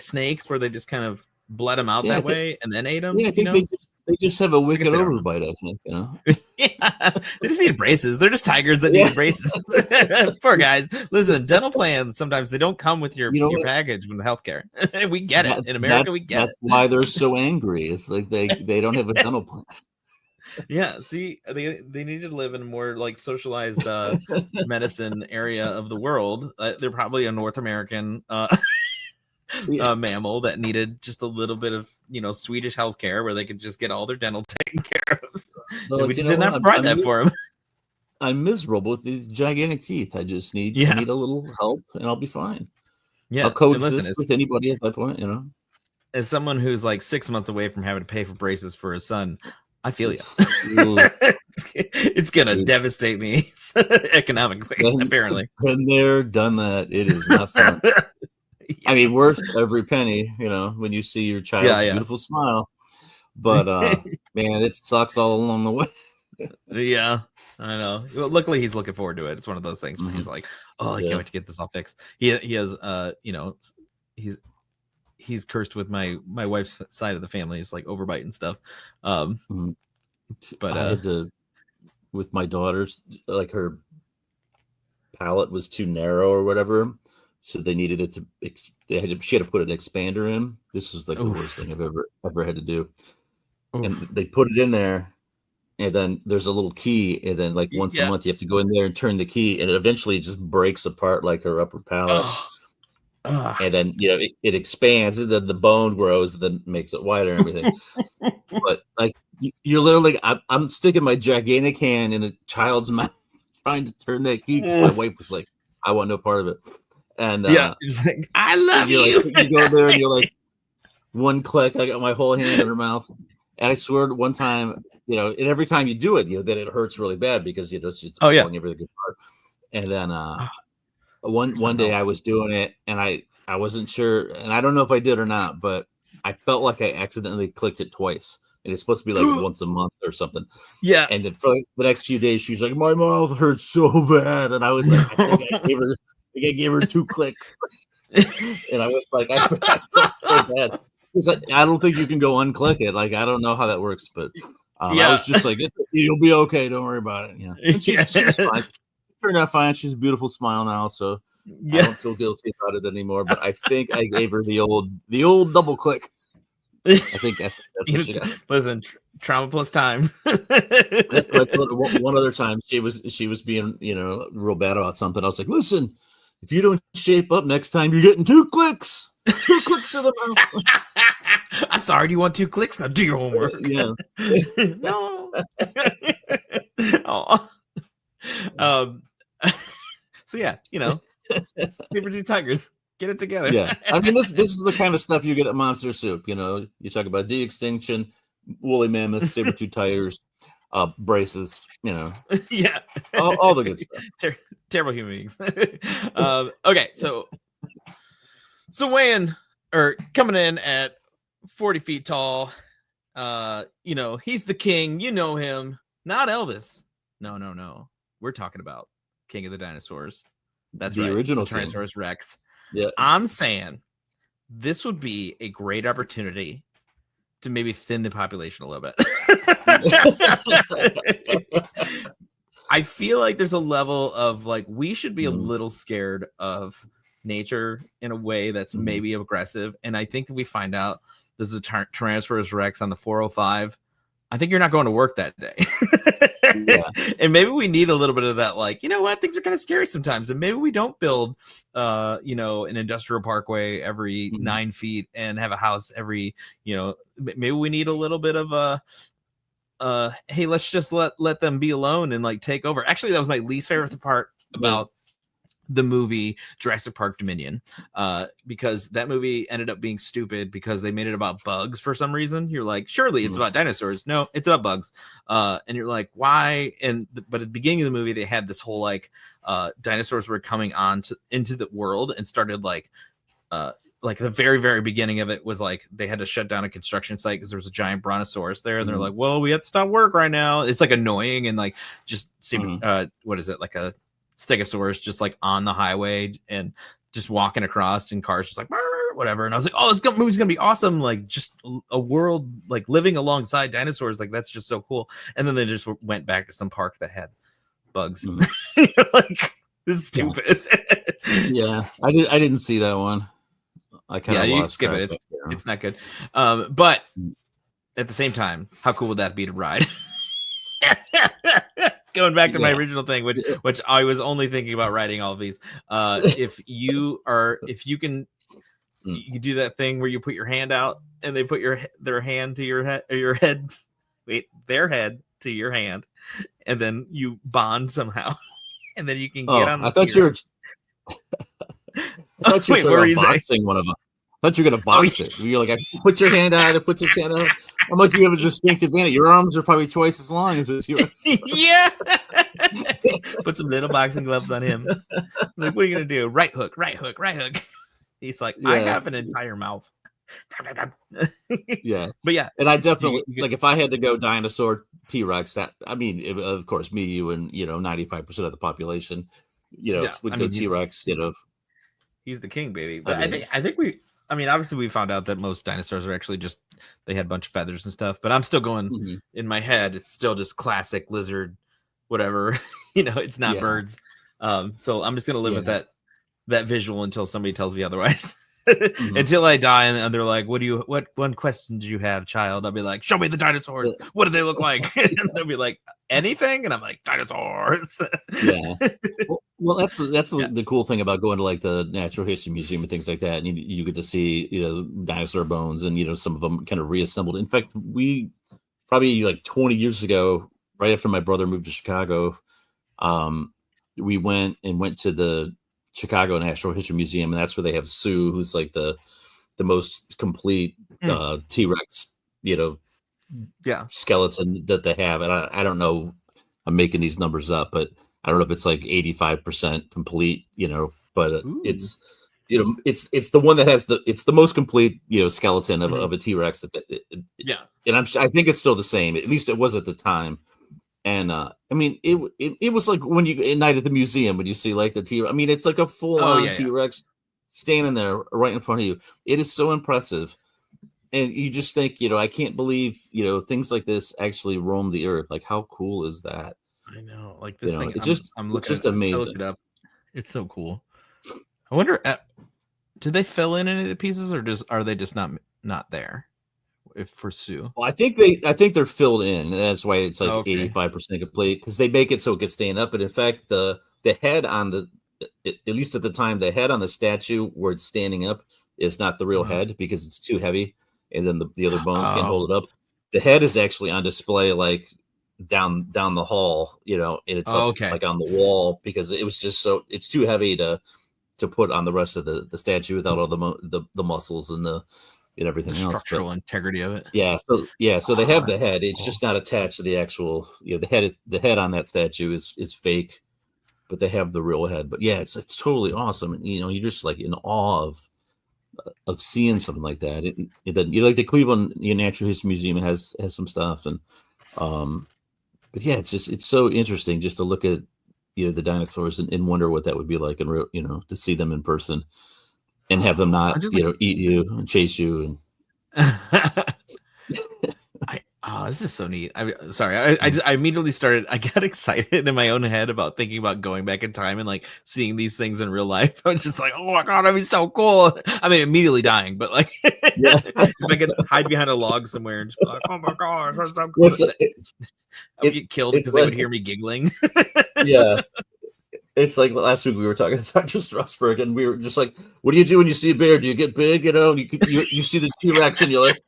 snakes, where they just kind of bled them out way and then ate them? Yeah, I think they just have a wicked overbite. I think they just need braces. They're just tigers that need braces. Poor guys. Listen, dental plans sometimes they don't come with your package with the healthcare. We get it in America. We get that's it. Why they're so angry. It's like they don't have a dental plan. Yeah, see, they need to live in a more like socialized medicine area of the world. They're probably a North American mammal that needed just a little bit of Swedish healthcare where they could just get all their dental taken care of. So we just didn't have to provide that for them. I'm miserable with these gigantic teeth. I just need a little help, and I'll be fine. Yeah, I'll coexist with anybody at that point. As someone who's like 6 months away from having to pay for braces for his son, I feel you. It's gonna devastate me economically. Apparently, been there, done that. It is not fun. I mean, worth every penny. When you see your child's beautiful smile, but man, it sucks all along the way. Yeah, I know. Well, luckily, he's looking forward to it. It's one of those things where he's like, "Oh, I can't wait to get this all fixed." He has, he's cursed with my wife's side of the family. It's like overbite and stuff. But I had to, with my daughter's, like her palate was too narrow or whatever, so they needed it to. She had to put an expander in. This was like the worst thing I've ever had to do. And they put it in there, and then there's a little key, and then like once a month you have to go in there and turn the key, and it eventually just breaks apart like her upper palate. And then it expands, and then the bone grows, and then makes it wider and everything. But like you're literally, I'm sticking my gigantic hand in a child's mouth trying to turn that key, because my wife was like, "I want no part of it." And it's like, "I love you." Like, you go there and you're like, one click, I got my whole hand in her mouth, and I swear one time, and every time you do it, then it hurts really bad because it's pulling every good part. And then one day I was doing it, and I wasn't sure, and I don't know if I did or not, but I felt like I accidentally clicked it twice, and it's supposed to be like once a month or something. Yeah. And then for like the next few days, she's like, "My mouth hurts so bad," and I was like, I think I gave her 2 clicks, and I was like, I felt so bad. I don't think you can go unclick it. Like, I don't know how that works, but I was just like, "You'll be okay. Don't worry about it." And she's fine. Turned out fine. She's a beautiful smile now, so I don't feel guilty about it anymore. But I think I gave her the old double click. I think that's what she got. Listen, trauma plus time. That's what I told her. One other time, she was being real bad about something. I was like, "Listen, if you don't shape up next time, you're getting 2 clicks. 2 clicks of the mouth." I'm sorry. Do you want 2 clicks? Now do your homework. Yeah. No. Oh. So yeah, saber-tooth tigers. Get it together. Yeah, I mean this is the kind of stuff you get at Monster Soup. You know, you talk about De-Extinction, woolly mammoth, saber-tooth tigers, braces. You know, Yeah, all the good stuff. Terrible human beings. Okay, so weighing or coming in at 40 feet tall. You know, he's the king. You know him, not Elvis. No. We're talking about King of the Dinosaurs. That's the right, original the Tyrannosaurus Rex. Yeah, I'm saying this would be a great opportunity to maybe thin the population a little bit. I feel like there's a level of like we should be a little scared of nature in a way that's maybe aggressive. And I think that we find out there's a Tyrannosaurus Rex on the 405. I think you're not going to work that day. Yeah. And maybe we need a little bit of that, like, you know what, things are kind of scary sometimes. And maybe we don't build, you know, an industrial parkway every 9 feet and have a house every, you know, maybe we need a little bit of hey, let's just let them be alone and like take over. Actually, that was my least favorite part about the movie Jurassic Park Dominion, because that movie ended up being stupid because they made it about bugs for some reason. You're like, surely it's about dinosaurs. No, it's about bugs. And you're like, why? But at the beginning of the movie, they had this whole like dinosaurs were coming into the world and started like the very, very beginning of it was like they had to shut down a construction site because there was a giant brontosaurus there, and they're like, well, we have to stop work right now. It's like annoying and like just seem what is it, like a stegosaurus just like on the highway and just walking across in cars just like whatever. And I was like, oh, this movie's gonna be awesome, like just a world like living alongside dinosaurs, like that's just so cool. And then they just went back to some park that had bugs. Like, this is stupid. Yeah, I didn't see that one. I kind of you skip it. It's not good. But at the same time, how cool would that be to ride? Going back to my original thing, which I was only thinking about writing all of these. If you can, you do that thing where you put your hand out and they put their hand to your head, or your head, their head to your hand, and then you bond somehow, and then you can get on. I thought you were boxing one of them. I thought you were gonna box it. You're like, I put your hand out, it puts its hand out. I'm like, you have a distinct advantage. Your arms are probably twice as long as yours. Yeah. Put some little boxing gloves on him. Like, what are you gonna do? Right hook. He's like, I have an entire mouth. Yeah, but yeah, and I definitely like if I had to go dinosaur T-Rex. That I mean, of course, me, you, and 95% of the population, would go T-Rex. He's the king, baby. But I think obviously we found out that most dinosaurs are actually just, they had a bunch of feathers and stuff, but I'm still going in my head. It's still just classic lizard, whatever, it's not birds. So I'm just going to live with that visual until somebody tells me otherwise. Until I die and they're like, what one question do you have, child? I'll be like, show me the dinosaurs. What do they look like? And they'll be like, anything? And I'm like, dinosaurs. Yeah. Well, that's the cool thing about going to like the Natural History Museum and things like that. And you get to see, dinosaur bones and, some of them kind of reassembled. In fact, we probably like 20 years ago, right after my brother moved to Chicago, we went to the Chicago Natural History Museum, and that's where they have Sue, who's like the most complete T-Rex, skeleton that they have. And I don't know, I'm making these numbers up, but I don't know if it's like 85% complete, but it's it's the one that has it's the most complete, skeleton of a T-Rex. And I think it's still the same. At least it was at the time. And it was like when you at night at the museum when you see like the T-Rex. I mean, it's like a full-on T-Rex standing there right in front of you. It is so impressive, and you just think, I can't believe things like this actually roam the earth. Like, how cool is that? I know, like this thing. It's just amazing. I looked it up. It's so cool. I wonder, did they fill in any of the pieces, or are they just not there? If for Sue, well, I think they're filled in. That's why it's like 85% complete, because they make it so it can stand up. But in fact, the head on at least at the time, the head on the statue where it's standing up is not the real head because it's too heavy, and then the other bones can't hold it up. The head is actually on display like down the hall, and it's like on the wall because it was just it's too heavy to to put on the rest of the statue without all the muscles and everything the else. Structural integrity of it. Yeah, so they have the head. It's cool. just not attached to the actual. The head on that statue is fake, but they have the real head. But yeah, it's totally awesome. And you're just like in awe of seeing something like that. Like the Cleveland Natural History Museum has some stuff, and but yeah, it's so interesting just to look at the dinosaurs and wonder what that would be like, and to see them in person and have them not eat you and chase you and. This is so neat. I immediately started. I got excited in my own head about thinking about going back in time and like seeing these things in real life. I was just like, oh my god, that'd be so cool. I mean, immediately dying, but like, if I could hide behind a log somewhere and just be like, oh my god, that's so cool. I would get killed because they would hear me giggling. Yeah. It's like last week we were talking to Dr. Strasberg, and we were just like, what do you do when you see a bear? Do you get big? And you see the T-Rex and you're like,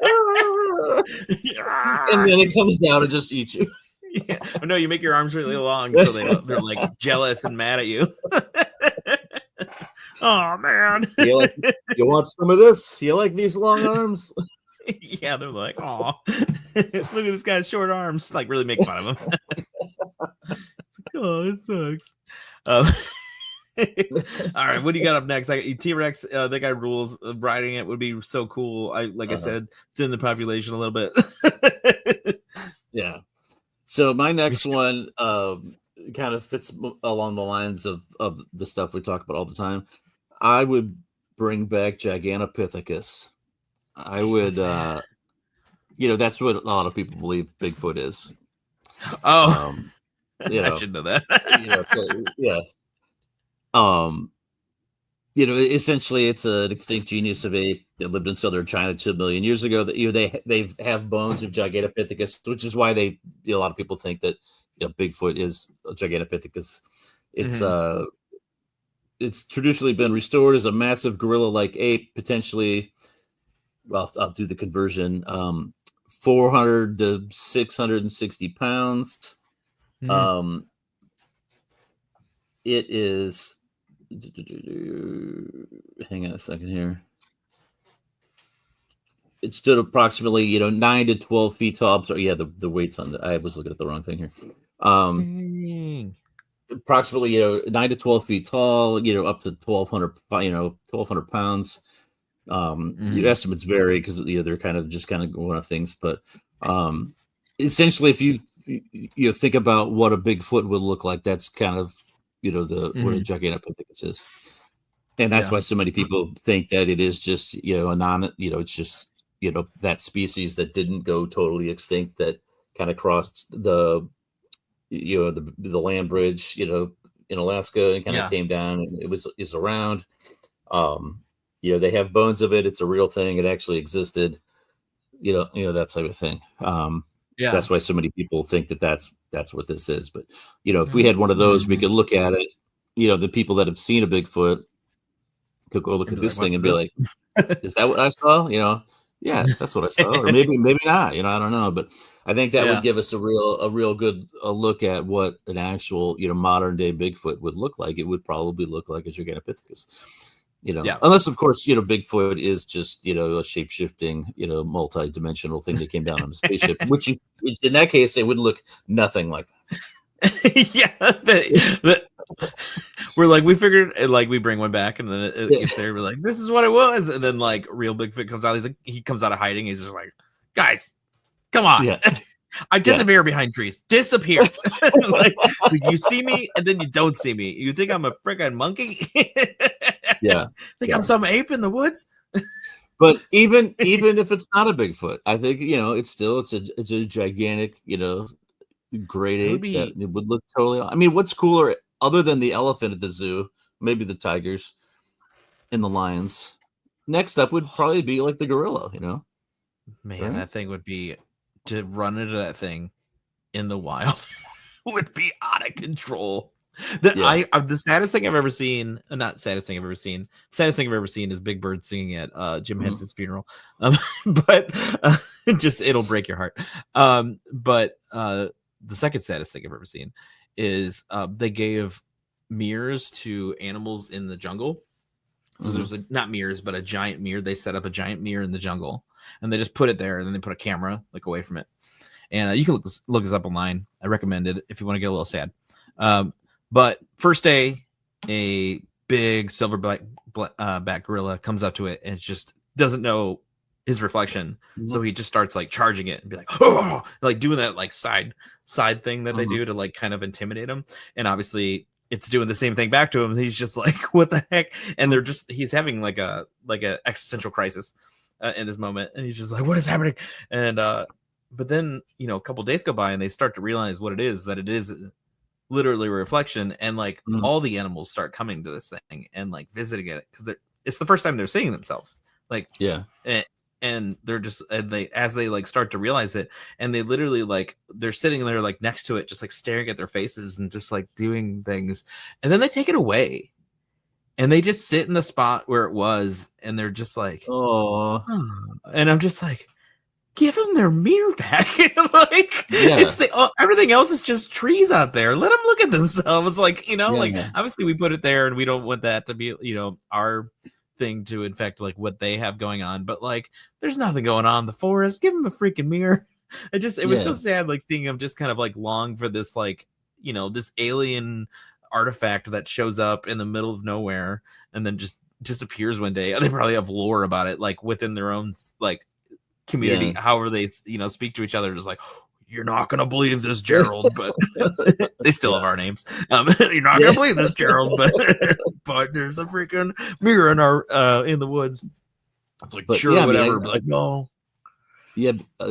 and then it comes down and just eats you. Yeah. No, you make your arms really long so they're like jealous and mad at you. Oh man. You want some of this? You like these long arms? Yeah, they're like, oh, look at this guy's short arms. Like really make fun of him. Oh, it sucks. All right, what do you got up next? T-Rex, that guy rules. Riding it would be so cool. I said, it's in the population a little bit. Yeah. So my next one kind of fits along the lines of the stuff we talk about all the time. I would bring back Gigantopithecus. I would, that's what a lot of people believe Bigfoot is. Oh. I should know that. Essentially, it's an extinct genus of ape that lived in southern China 2 million years ago. That they have bones of Gigantopithecus, which is why a lot of people think that Bigfoot is a Gigantopithecus. It's it's traditionally been restored as a massive gorilla-like ape, potentially. Well, I'll do the conversion. 400 to 660 pounds. It is. Hang on a second here. It stood approximately 9 to 12 feet tall. So yeah, the weight's on I was looking at the wrong thing here. Approximately 9 to 12 feet tall. Up to 1,200 pounds. Your estimates vary because they're kind of one of things, but essentially, if you think about what a Bigfoot would look like, that's kind of what a Gigantopithecus is, and that's why so many people think that it is just it's just that species that didn't go totally extinct, that kind of crossed the land bridge in Alaska and kind of came down, and is around. They have bones of it. It's a real thing. It actually existed. That type of thing. That's why so many people think that that's what this is. But if we had one of those, we could look at it. The people that have seen a Bigfoot could go look at this thing and be like, "Is that what I saw?" Yeah, that's what I saw. Or maybe not. I don't know. But I think that would give us a real good look at what an actual modern day Bigfoot would look like. It would probably look like a Gigantopithecus. Unless of course, Bigfoot is just, a shape-shifting, multi-dimensional thing that came down on a spaceship, which in that case, it would look nothing like that. Yeah. We're like, we figured, like, we bring one back and then it gets there. We're like, this is what it was. And then like real Bigfoot comes out. He comes out of hiding. He's just like, guys, come on. Yeah. I disappear behind trees. Disappear. like, you see me and then you don't see me. You think I'm a freaking monkey? Think I'm some ape in the woods? But even if it's not a Bigfoot, I think it's a gigantic great ape that it would look totally. I mean, what's cooler other than the elephant at the zoo? Maybe the tigers and the lions. Next up would probably be like the gorilla. Man, right? That thing would be, to run into that thing in the wild would be out of control. The saddest thing I've ever seen, not saddest thing I've ever seen, saddest thing I've ever seen is Big Bird singing at Jim Henson's funeral. But just, it'll break your heart. But the second saddest thing I've ever seen is they gave mirrors to animals in the jungle So there's not mirrors, but a giant mirror. They set up a giant mirror in the jungle, and they just put it there, and then they put a camera like away from it. And you can look this up online. I recommend it if you want to get a little sad. But first day, a big silverback back gorilla comes up to it and just doesn't know his reflection, so he just starts like charging it and be like, oh, like doing that like side thing that they do to like kind of intimidate him. And obviously it's doing the same thing back to him. He's just like, what the heck? And he's having like a existential crisis in this moment, and he's just like, what is happening? And but then a couple days go by and they start to realize what it is, that it is literally a reflection, and like all the animals start coming to this thing and like visiting it because it's the first time they're seeing themselves, like and they're just as they like start to realize it, and they literally like they're sitting there like next to it just like staring at their faces and just like doing things, and then they take it away and they just sit in the spot where it was, and they're just like, oh, and I'm just like, give them their mirror back. Like it's everything else is just trees out there. Let them look at themselves. Like, like obviously we put it there and we don't want that to be, our thing to infect like what they have going on. But like, there's nothing going on in the forest. Give them a freaking mirror. It was so sad, like seeing them just kind of like long for this, like, this alien artifact that shows up in the middle of nowhere and then just disappears one day. They probably have lore about it, like within their own like community, however they speak to each other, just like, you're not gonna believe this, Gerald, but they still have our names. You're not gonna believe this, Gerald, but there's a freaking mirror in our in the woods. It's like, but, sure, whatever. But like, no. Yeah, but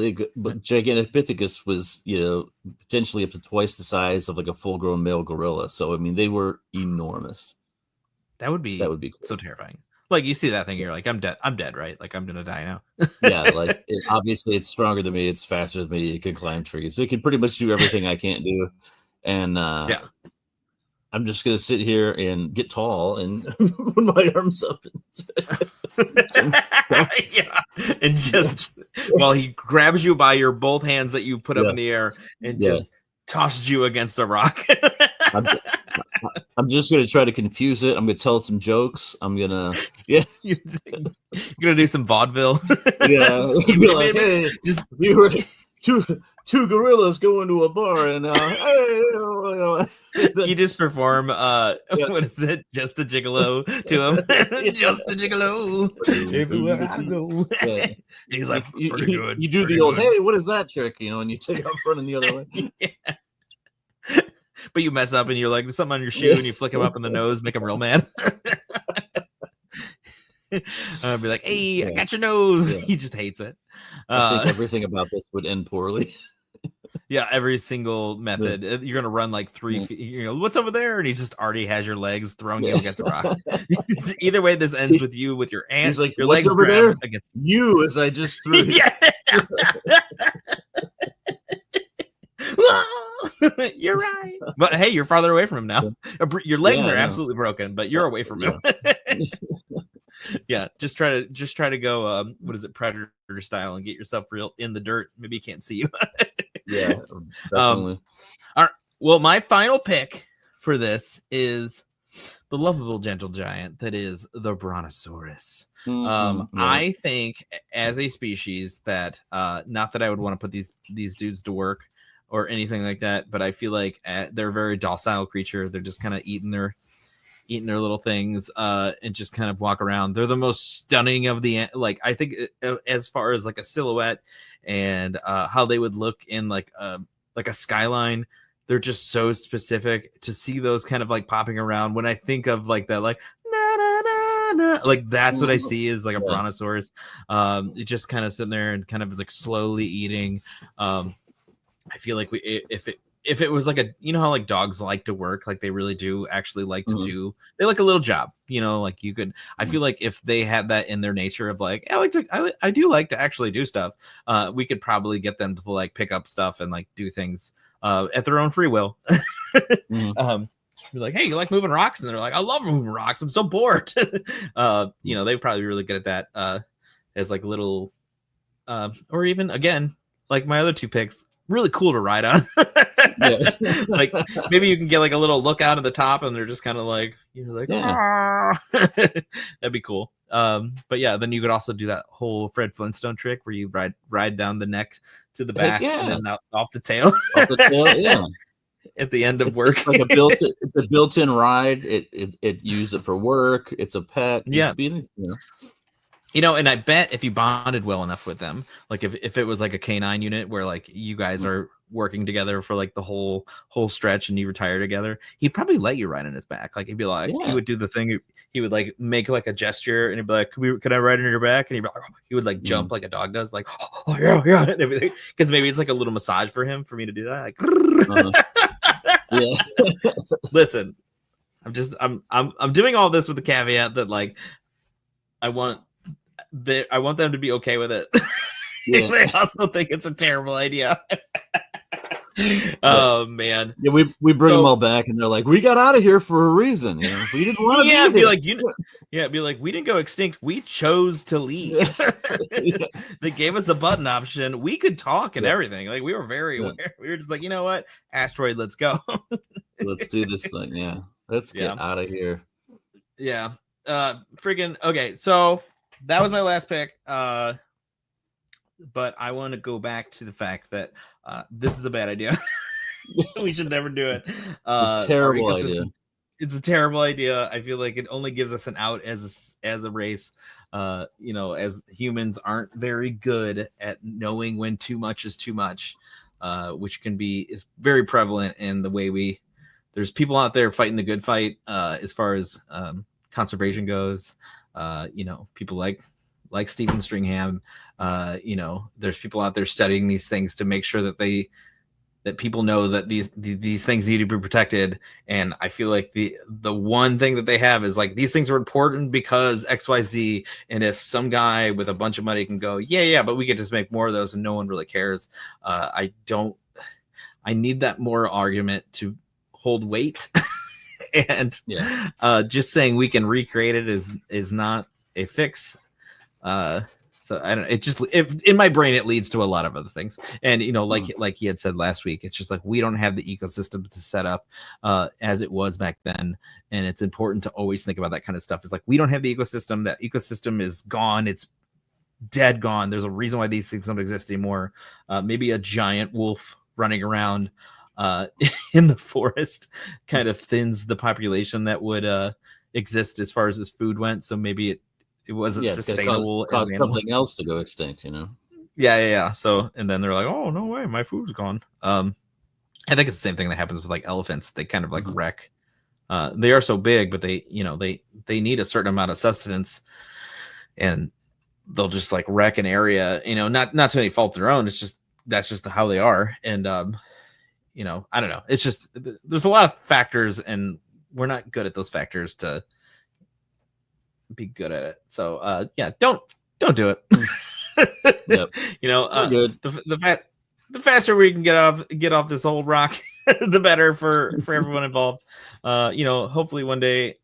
Gigantopithecus was, potentially up to twice the size of like a full-grown male gorilla. So I mean, they were enormous. That would be cool. So terrifying. Like, you see that thing, you're like, I'm dead, right? Like, I'm gonna die now. Yeah, like obviously it's stronger than me, it's faster than me, it can climb trees, it can pretty much do everything I can't do, and I'm just gonna sit here and get tall and put my arms up and just while he grabs you by your both hands that you put up in the air and just tosses you against a rock. I'm just gonna try to confuse it. I'm gonna tell it some jokes. I'm gonna you're gonna do some vaudeville. Be like, hey, we were two gorillas going to a bar, and you just perform what is it? Just a gigolo to him. Just a gigolo. Everywhere I go. Yeah. He's like, you do the old, hey, what is that trick? And you take off running the other way. But you mess up and you're like, there's something on your shoe, and you flick him up in the nose, make him real mad. I'd be like, hey, I got your nose. He just hates it. I think everything about this would end poorly. Yeah, every single method. You're going to run like 3 feet. What's over there? And he just already has your legs throwing you against the rock. Either way, this ends with you with your hands. He's like, your what's legs over there? Against you, as I just threw you. You're right, but hey, you're farther away from him now. Your legs are absolutely broken, but you're away from him. Just try to go what is it, predator style, and get yourself real in the dirt. Maybe he can't see you. Definitely. All right, well, my final pick for this is the lovable gentle giant that is the brontosaurus. I think as a species that not that I would want to put these dudes to work or anything like that, but I feel like they're a very docile creature. They're just kind of eating their little things and just kind of walk around. They're the most stunning of the, like, I think as far as like a silhouette and how they would look in like a skyline. They're just so specific. To see those kind of like popping around when I think of like that, like na na na na, like that's what I see is like a brontosaurus. It just kind of sitting there and kind of like slowly eating. I feel like if it was like how like dogs like to work, like they really do actually like to do, they like a little job, like you could, I feel like if they had that in their nature of like, I do like to actually do stuff, we could probably get them to like pick up stuff and like do things at their own free will. Be like, hey, you like moving rocks? And they're like, I love moving rocks, I'm so bored. They'd probably be really good at that as like little or even again like my other two picks, really cool to ride on. Yeah. Like maybe you can get like a little look out of the top, and they're just kind of like, "Ah." That'd be cool. But yeah, then you could also do that whole Fred Flintstone trick where you ride down the neck to the back and then off the tail. Off the tail, yeah. At the end of work, it's like it's a built-in ride. It use it for work. It's a pet. Yeah. And I bet if you bonded well enough with them, like if it was like a canine unit where like you guys are working together for like the whole stretch and you retire together, he'd probably let you ride on his back. Like he'd be like, he would do the thing. He would like make like a gesture and he'd be like, "Can I ride on your back?" And he'd be like, he would like jump like a dog does, like, "Oh yeah," and everything. Because maybe it's like a little massage for him for me to do that. Like, yeah. Listen, I'm doing all this with the caveat that like I want them to be okay with it. Yeah. They also think it's a terrible idea. Oh man. Yeah, we bring them all back and they're like, "We got out of here for a reason. You know, we didn't want to be like, be like, we didn't go extinct. We chose to leave." They gave us a button option. We could talk and everything. Like we were very aware. We were just like, you know what? Asteroid, let's go. Let's do this thing. Yeah. Let's get out of here. Yeah. Friggin' okay, so that was my last pick. But I want to go back to the fact that this is a bad idea. We should never do it. It's a terrible idea. It's a terrible idea. I feel like it only gives us an out as a race. As humans aren't very good at knowing when too much is too much, which is very prevalent in the way there's people out there fighting the good fight as far as conservation goes. People like Stephen Stringham. There's people out there studying these things to make sure that people know that these things need to be protected. And I feel like the one thing that they have is like, these things are important because XYZ. And if some guy with a bunch of money can go, but we could just make more of those and no one really cares. I need that moral argument to hold weight. And just saying we can recreate it is not a fix. So I don't. It just in my brain it leads to a lot of other things. And like he had said last week, it's just like we don't have the ecosystem to set up as it was back then. And it's important to always think about that kind of stuff. It's like we don't have the ecosystem. That ecosystem is gone. It's dead gone. There's a reason why these things don't exist anymore. Maybe a giant wolf running around in the forest kind of thins the population that would exist as far as this food went. So maybe it wasn't sustainable. Cause something else to go extinct, Yeah. So and then they're like, "Oh no way, my food's gone." I think it's the same thing that happens with like elephants. They kind of like wreck. They are so big, but they need a certain amount of sustenance, and they'll just like wreck an area. Not to any fault of their own. It's just that's just how they are. And I don't know. It's just there's a lot of factors, and we're not good at those factors to be good at it. So don't do it. Yep. Good. The faster we can get off this old rock, the better for everyone involved. Hopefully one day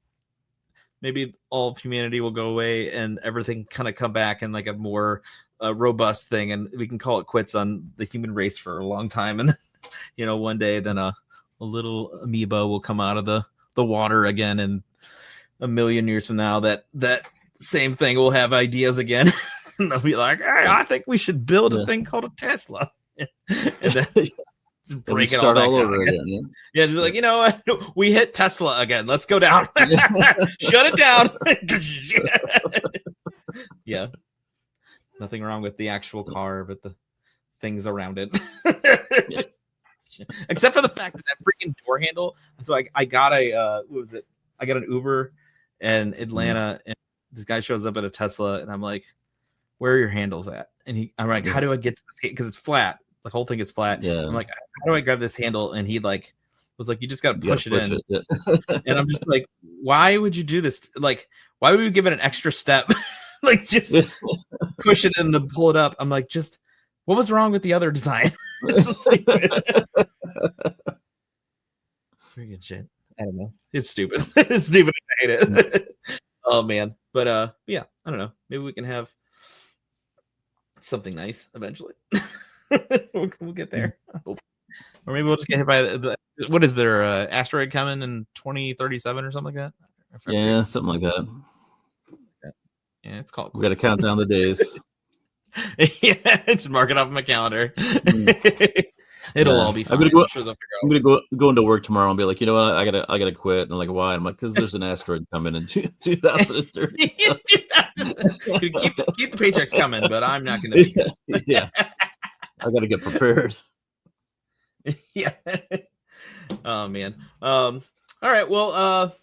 maybe all of humanity will go away and everything kind of come back in like a more robust thing, and we can call it quits on the human race for a long time. And one day then a little amoeba will come out of the water again, and a million years from now that same thing will have ideas again. And they'll be like, "Hey, I think we should build a thing called a Tesla." And then just break it all over again. Yeah, just like, what? We hit Tesla again. Let's go down. Shut it down. Yeah. Nothing wrong with the actual car, but the things around it. Except for the fact that freaking door handle. So I got I got an Uber in Atlanta, and this guy shows up at a Tesla, and I'm like, "Where are your handles at?" And I'm like, "How do I get to this?" Because it's flat. The whole thing is flat. Yeah. I'm like, "How do I grab this handle?" And he was like, "You just got to push it in." And I'm just like, "Why would you do this? Like, why would you give it an extra step? Like, just push it in and pull it up." I'm like, what was wrong with the other design? Freaking shit. I don't know. It's stupid. It's stupid. I hate it. Oh man. But I don't know. Maybe we can have something nice eventually. We'll get there. Or maybe we'll just get hit by what is there asteroid coming in 2037 or something like that? Yeah, something like that. Yeah, it's called. We got to count down the days. Yeah, just mark it off my calendar. It'll all be fine. I'm sure they'll figure out. I'm gonna go into work tomorrow and be like, you know what, I gotta quit. And I'm like, why? I'm like, because there's an asteroid coming in 2030. keep the paychecks coming, but I'm not gonna be. Yeah, I gotta get prepared. Yeah. Oh man. All right. Well,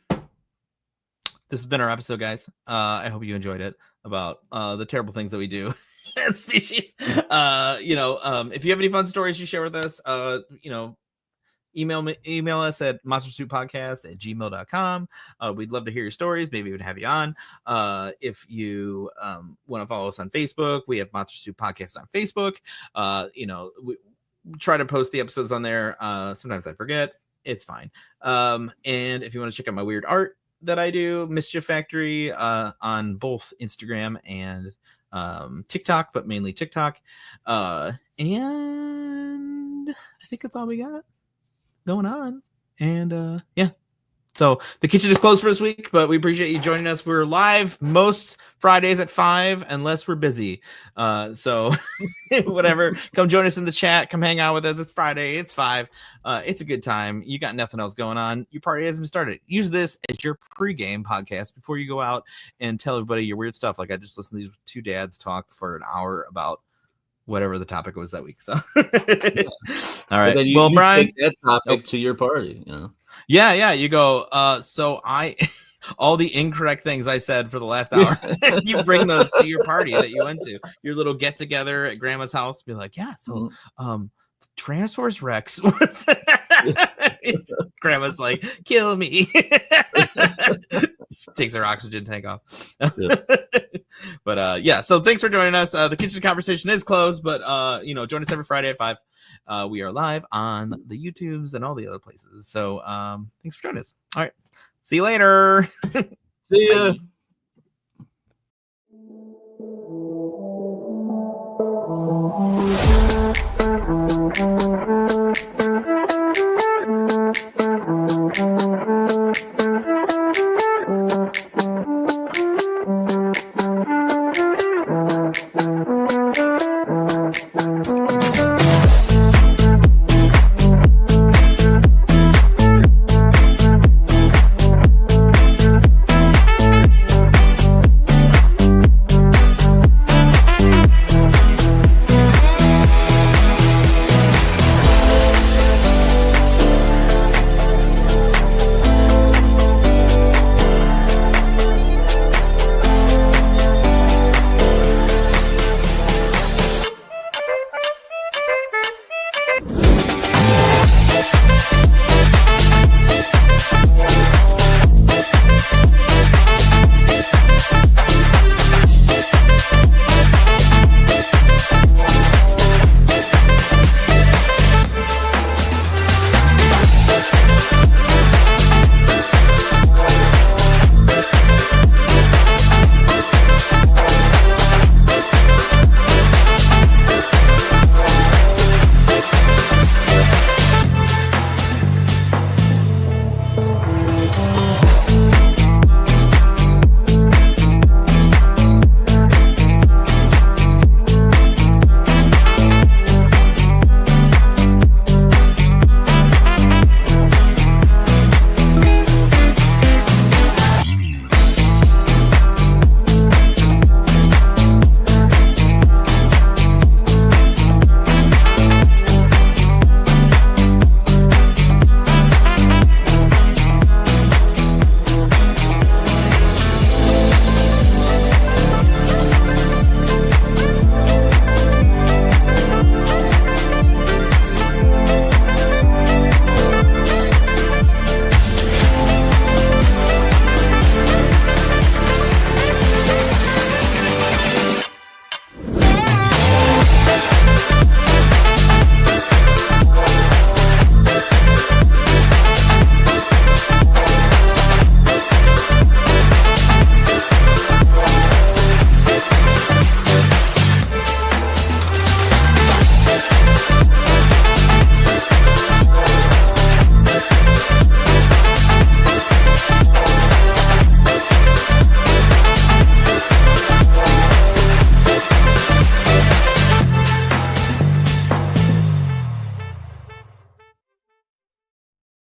this has been our episode, guys. I hope you enjoyed it about the terrible things that we do as species. If you have any fun stories you share with us, email us at monstersuitpodcast@gmail.com. We'd love to hear your stories. Maybe we'd have you on. If you want to follow us on Facebook, we have Monster Suit Podcast on Facebook. We try to post the episodes on there. Sometimes I forget. It's fine. And if you want to check out my weird art that I do, Mischief Factory, on both Instagram and TikTok, but mainly TikTok. And I think that's all we got going on. And yeah. So the kitchen is closed for this week, but we appreciate you joining us. We're live most Fridays at 5 unless we're busy. So whatever, come join us in the chat. Come hang out with us. It's Friday. It's 5. It's a good time. You got nothing else going on. Your party hasn't started. Use this as your pregame podcast before you go out and tell everybody your weird stuff. Like I just listened to these two dads talk for an hour about whatever the topic was that week. So all right. Then you Brian, take that topic to your party, Yeah, you go. So all the incorrect things I said for the last hour, you bring those to your party that you went to, your little get together at grandma's house. Be like, yeah, so Tyrannosaurus Rex was grandma's like, kill me. Takes her oxygen tank off. But yeah, so thanks for joining us. The kitchen conversation is closed, but join us every Friday at 5. We are live on the YouTubes and all the other places. So thanks for joining us. All right. See you later. See ya. Bye.